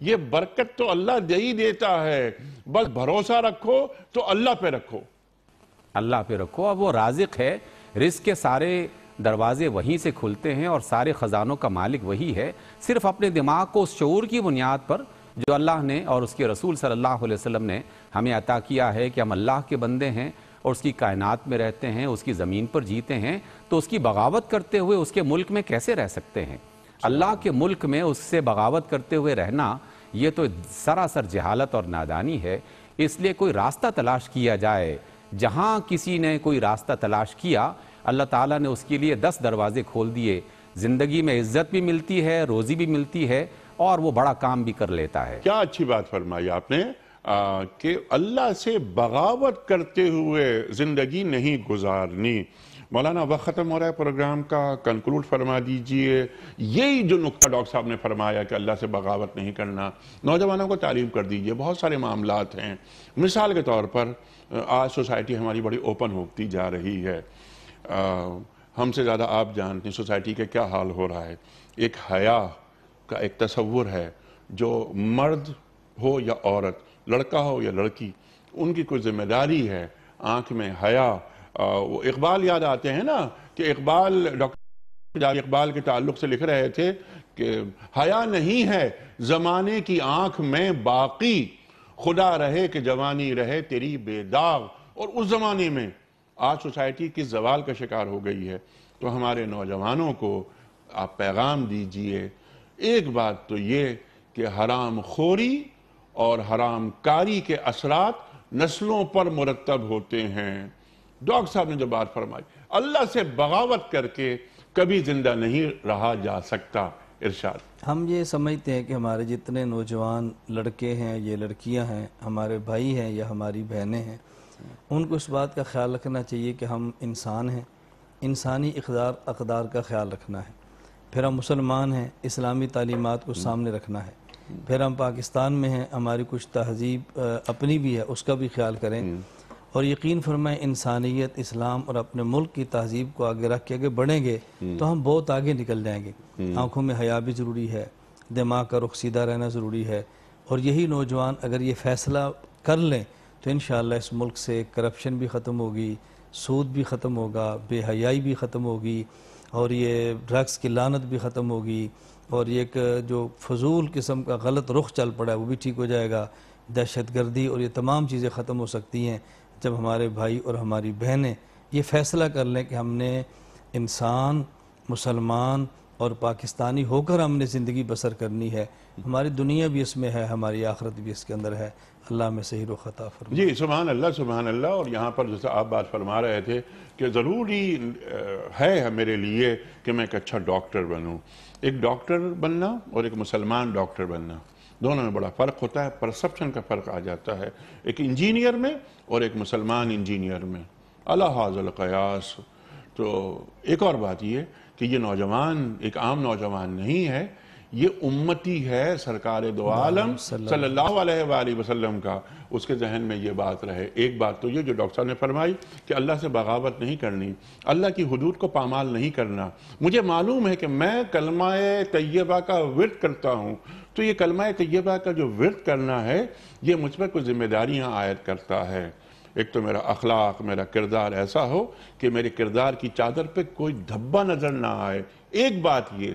یہ برکت تو اللہ دے ہی دیتا ہے، بس بھروسہ رکھو تو اللہ پہ رکھو۔ اللہ پہ رکھو، اب وہ رازق ہے، رزق کے سارے دروازے وہیں سے کھلتے ہیں اور سارے خزانوں کا مالک وہی ہے۔ صرف اپنے دماغ کو اس شعور کی بنیاد پر جو اللہ نے اور اس کے رسول صلی اللہ علیہ وسلم نے ہمیں عطا کیا ہے کہ ہم اللہ کے بندے ہیں اور اس کی کائنات میں رہتے ہیں، اس کی زمین پر جیتے ہیں، تو اس کی بغاوت کرتے ہوئے اس کے ملک میں کیسے رہ سکتے ہیں؟ اللہ کے ملک میں اس سے بغاوت کرتے ہوئے رہنا یہ تو سراسر جہالت اور نادانی ہے۔ اس لیے کوئی راستہ تلاش کیا جائے۔ جہاں کسی نے کوئی راستہ تلاش کیا، اللہ تعالیٰ نے اس کے لیے 10 دروازے کھول دیے۔ زندگی میں عزت بھی ملتی ہے، روزی بھی ملتی ہے، اور وہ بڑا کام بھی کر لیتا ہے۔ کیا اچھی بات فرمائی آپ نے کہ اللہ سے بغاوت کرتے ہوئے زندگی نہیں گزارنی۔ مولانا وقت ختم ہو رہا ہے پروگرام کا، کنکلوڈ فرما دیجئے۔ یہی جو نکتہ ڈاکٹر صاحب نے فرمایا کہ اللہ سے بغاوت نہیں کرنا، نوجوانوں کو تعلیم کر دیجئے۔ بہت سارے معاملات ہیں، مثال کے طور پر آج سوسائٹی ہماری بڑی اوپن ہوتی جا رہی ہے۔ ہم سے زیادہ آپ جانتے ہیں سوسائٹی کے کیا حال ہو رہا ہے۔ ایک حیا کا ایک تصور ہے، جو مرد ہو یا عورت، لڑکا ہو یا لڑکی، ان کی کوئی ذمہ داری ہے، آنکھ میں حیا۔ وہ اقبال یاد آتے ہیں نا کہ اقبال، ڈاکٹر اقبال کے تعلق سے لکھ رہے تھے کہ حیا نہیں ہے زمانے کی آنکھ میں باقی، خدا رہے کہ جوانی رہے تیری بے داغ۔ اور اس زمانے میں آج سوسائٹی کس زوال کا شکار ہو گئی ہے۔ تو ہمارے نوجوانوں کو آپ پیغام دیجئے، ایک بات تو یہ کہ حرام خوری اور حرام کاری کے اثرات نسلوں پر مرتب ہوتے ہیں۔ ڈاکٹر صاحب نے جو بات فرمائی، اللہ سے بغاوت کر کے کبھی زندہ نہیں رہا جا سکتا۔ ارشاد۔ ہم یہ سمجھتے ہیں کہ ہمارے جتنے نوجوان لڑکے ہیں، یہ لڑکیاں ہیں، ہمارے بھائی ہیں یا ہماری بہنیں ہیں، ان کو اس بات کا خیال رکھنا چاہیے کہ ہم انسان ہیں، انسانی اقدار کا خیال رکھنا ہے۔ پھر ہم مسلمان ہیں، اسلامی تعلیمات کو سامنے رکھنا ہے۔ پھر ہم پاکستان میں ہیں، ہماری کچھ تہذیب اپنی بھی ہے، اس کا بھی خیال کریں، اور یقین فرمائیں انسانیت، اسلام اور اپنے ملک کی تہذیب کو آگے رکھ کے آگے بڑھیں گے تو ہم بہت آگے نکل جائیں گے۔ آنکھوں میں حیا بھی ضروری ہے، دماغ کا رخ سیدھا رہنا ضروری ہے، اور یہی نوجوان اگر یہ فیصلہ کر لیں تو انشاءاللہ اس ملک سے کرپشن بھی ختم ہوگی، سود بھی ختم ہوگا، بے حیائی بھی ختم ہوگی، اور یہ ڈرگس کی لعنت بھی ختم ہوگی، اور یہ ایک جو فضول قسم کا غلط رخ چل پڑا ہے وہ بھی ٹھیک ہو جائے گا، دہشت گردی اور یہ تمام چیزیں ختم ہو سکتی ہیں جب ہمارے بھائی اور ہماری بہنیں یہ فیصلہ کر لیں کہ ہم نے انسان، مسلمان اور پاکستانی ہو کر ہم نے زندگی بسر کرنی ہے۔ ہماری دنیا بھی اس میں ہے، ہماری آخرت بھی اس کے اندر ہے۔ اللہ میں صحیح و خطا فرمائے۔ جی سبحان اللہ، سبحان اللہ۔ اور یہاں پر جیسے آپ بات فرما رہے تھے کہ ضروری ہے میرے لیے کہ میں ایک اچھا ڈاکٹر بنوں۔ ایک ڈاکٹر بننا اور ایک مسلمان ڈاکٹر بننا، دونوں میں بڑا فرق ہوتا ہے، پرسپشن کا فرق آ جاتا ہے، ایک انجینئر میں اور ایک مسلمان انجینئر میں، اعلیٰ حاضر القیاس۔ تو ایک اور بات یہ کہ یہ نوجوان ایک عام نوجوان نہیں ہے، یہ امتی ہے سرکار دو عالم صلی اللہ علیہ وآلہ وسلم کا، اس کے ذہن میں یہ بات رہے۔ ایک بات تو یہ جو ڈاکٹر صاحب نے فرمائی کہ اللہ سے بغاوت نہیں کرنی، اللہ کی حدود کو پامال نہیں کرنا۔ مجھے معلوم ہے کہ میں کلمہ طیبہ کا ورد کرتا ہوں، تو یہ کلمہ طیبہ کا جو ورد کرنا ہے یہ مجھ پر کچھ ذمہ داریاں عائد کرتا ہے۔ ایک تو میرا اخلاق، میرا کردار ایسا ہو کہ میرے کردار کی چادر پہ کوئی دھبا نظر نہ آئے، ایک بات یہ۔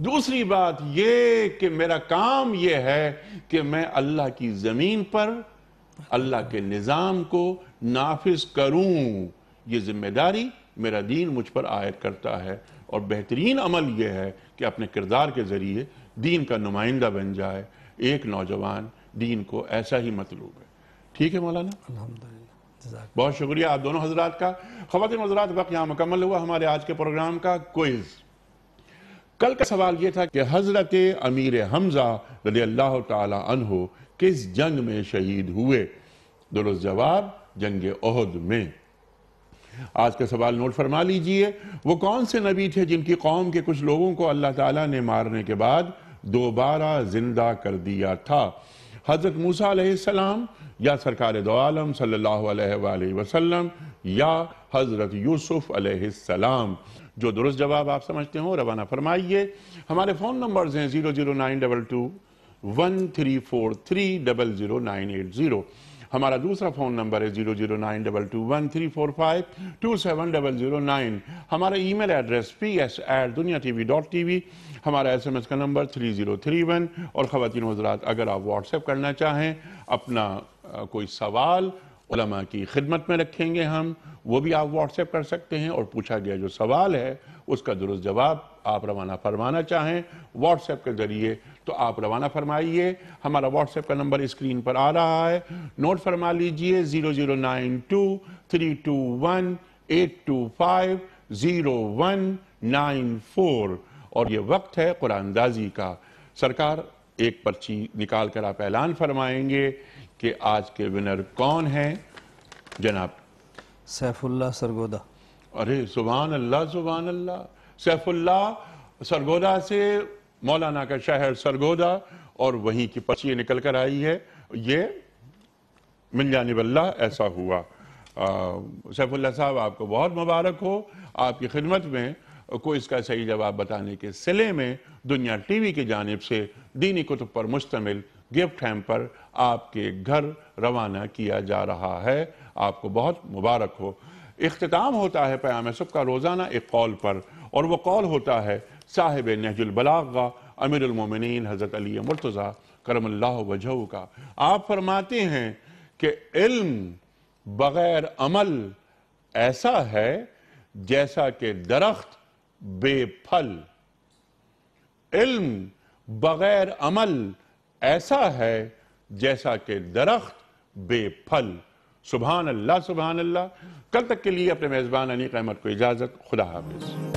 دوسری بات یہ کہ میرا کام یہ ہے کہ میں اللہ کی زمین پر اللہ کے نظام کو نافذ کروں، یہ ذمہ داری میرا دین مجھ پر عائد کرتا ہے، اور بہترین عمل یہ ہے کہ اپنے کردار کے ذریعے دین کا نمائندہ بن جائے۔ ایک نوجوان دین کو ایسا ہی مطلوب ہے۔ ٹھیک ہے مولانا؟ الحمدللہ، بہت شکریہ آپ دونوں حضرات کا۔ خواتین حضرات، وقت یہاں مکمل ہوا ہمارے آج کے پروگرام کا کوئز۔ کل کا سوال یہ تھا کہ حضرت امیر حمزہ رضی اللہ تعالی عنہ کس جنگ میں شہید ہوئے؟ درست جواب جنگ احد میں۔ آج کا سوال نوٹ فرما لیجئے، وہ کون سے نبی تھے جن کی قوم کے کچھ لوگوں کو اللہ تعالیٰ نے مارنے کے بعد دوبارہ زندہ کر دیا تھا؟ حضرت موسیٰ علیہ السلام، یا سرکار دو عالم صلی اللہ علیہ وآلہ وسلم، یا حضرت یوسف علیہ السلام؟ جو درست جواب آپ سمجھتے ہوں روانہ فرمائیے۔ ہمارے فون نمبرز ہیں 00922 1343 00980۔ ہمارا دوسرا فون نمبر ہے 00922 1345 27009۔ ہمارا ای میل ایڈریس ps@duniatv.tv۔ ہمارا SMS کا نمبر 3031۔ اور خواتین و حضرات، اگر آپ واٹس ایپ کرنا چاہیں اپنا کوئی سوال علماء کی خدمت میں رکھیں گے ہم، وہ بھی آپ واٹس ایپ کر سکتے ہیں، اور پوچھا گیا جو سوال ہے اس کا درست جواب آپ روانہ فرمانا چاہیں واٹس ایپ کے ذریعے تو آپ روانہ فرمائیے۔ ہمارا واٹس ایپ کا نمبر اسکرین پر آ رہا ہے، نوٹ فرما لیجئے 0092 321 825 0194۔ اور یہ وقت ہے قرآن اندازی کا۔ سرکار ایک پرچی نکال کر آپ اعلان فرمائیں گے کہ آج کے ونر کون ہیں؟ جناب سیف اللہ سرگودا۔ ارے سبحان اللہ سبحان اللہ، سیف اللہ سرگودا سے مولانا کا شہر سرگودا، اور وہیں کی پرچی نکل کر آئی ہے۔ یہ من جانب اللہ ایسا ہوا۔ سیف اللہ صاحب آپ کو بہت مبارک ہو، آپ کی خدمت میں کوئی اس کا صحیح جواب بتانے کے صلے میں دنیا ٹی وی کی جانب سے دینی کتب پر مشتمل گفٹ ہیمپر آپ کے گھر روانہ کیا جا رہا ہے۔ آپ کو بہت مبارک ہو۔ اختتام ہوتا ہے پیام صبح کا روزانہ ایک قول پر، اور وہ قول ہوتا ہے صاحب نہج البلاغہ امیر المومنین حضرت علی مرتضیٰ کرم اللہ وجہہ کا۔ آپ فرماتے ہیں کہ علم بغیر عمل ایسا ہے جیسا کہ درخت بے پھل۔ علم بغیر عمل ایسا ہے جیسا کہ درخت بے پھل۔ سبحان اللہ سبحان اللہ۔ کل تک کے لیے اپنے میزبان انیق احمد کو اجازت، خدا حافظ۔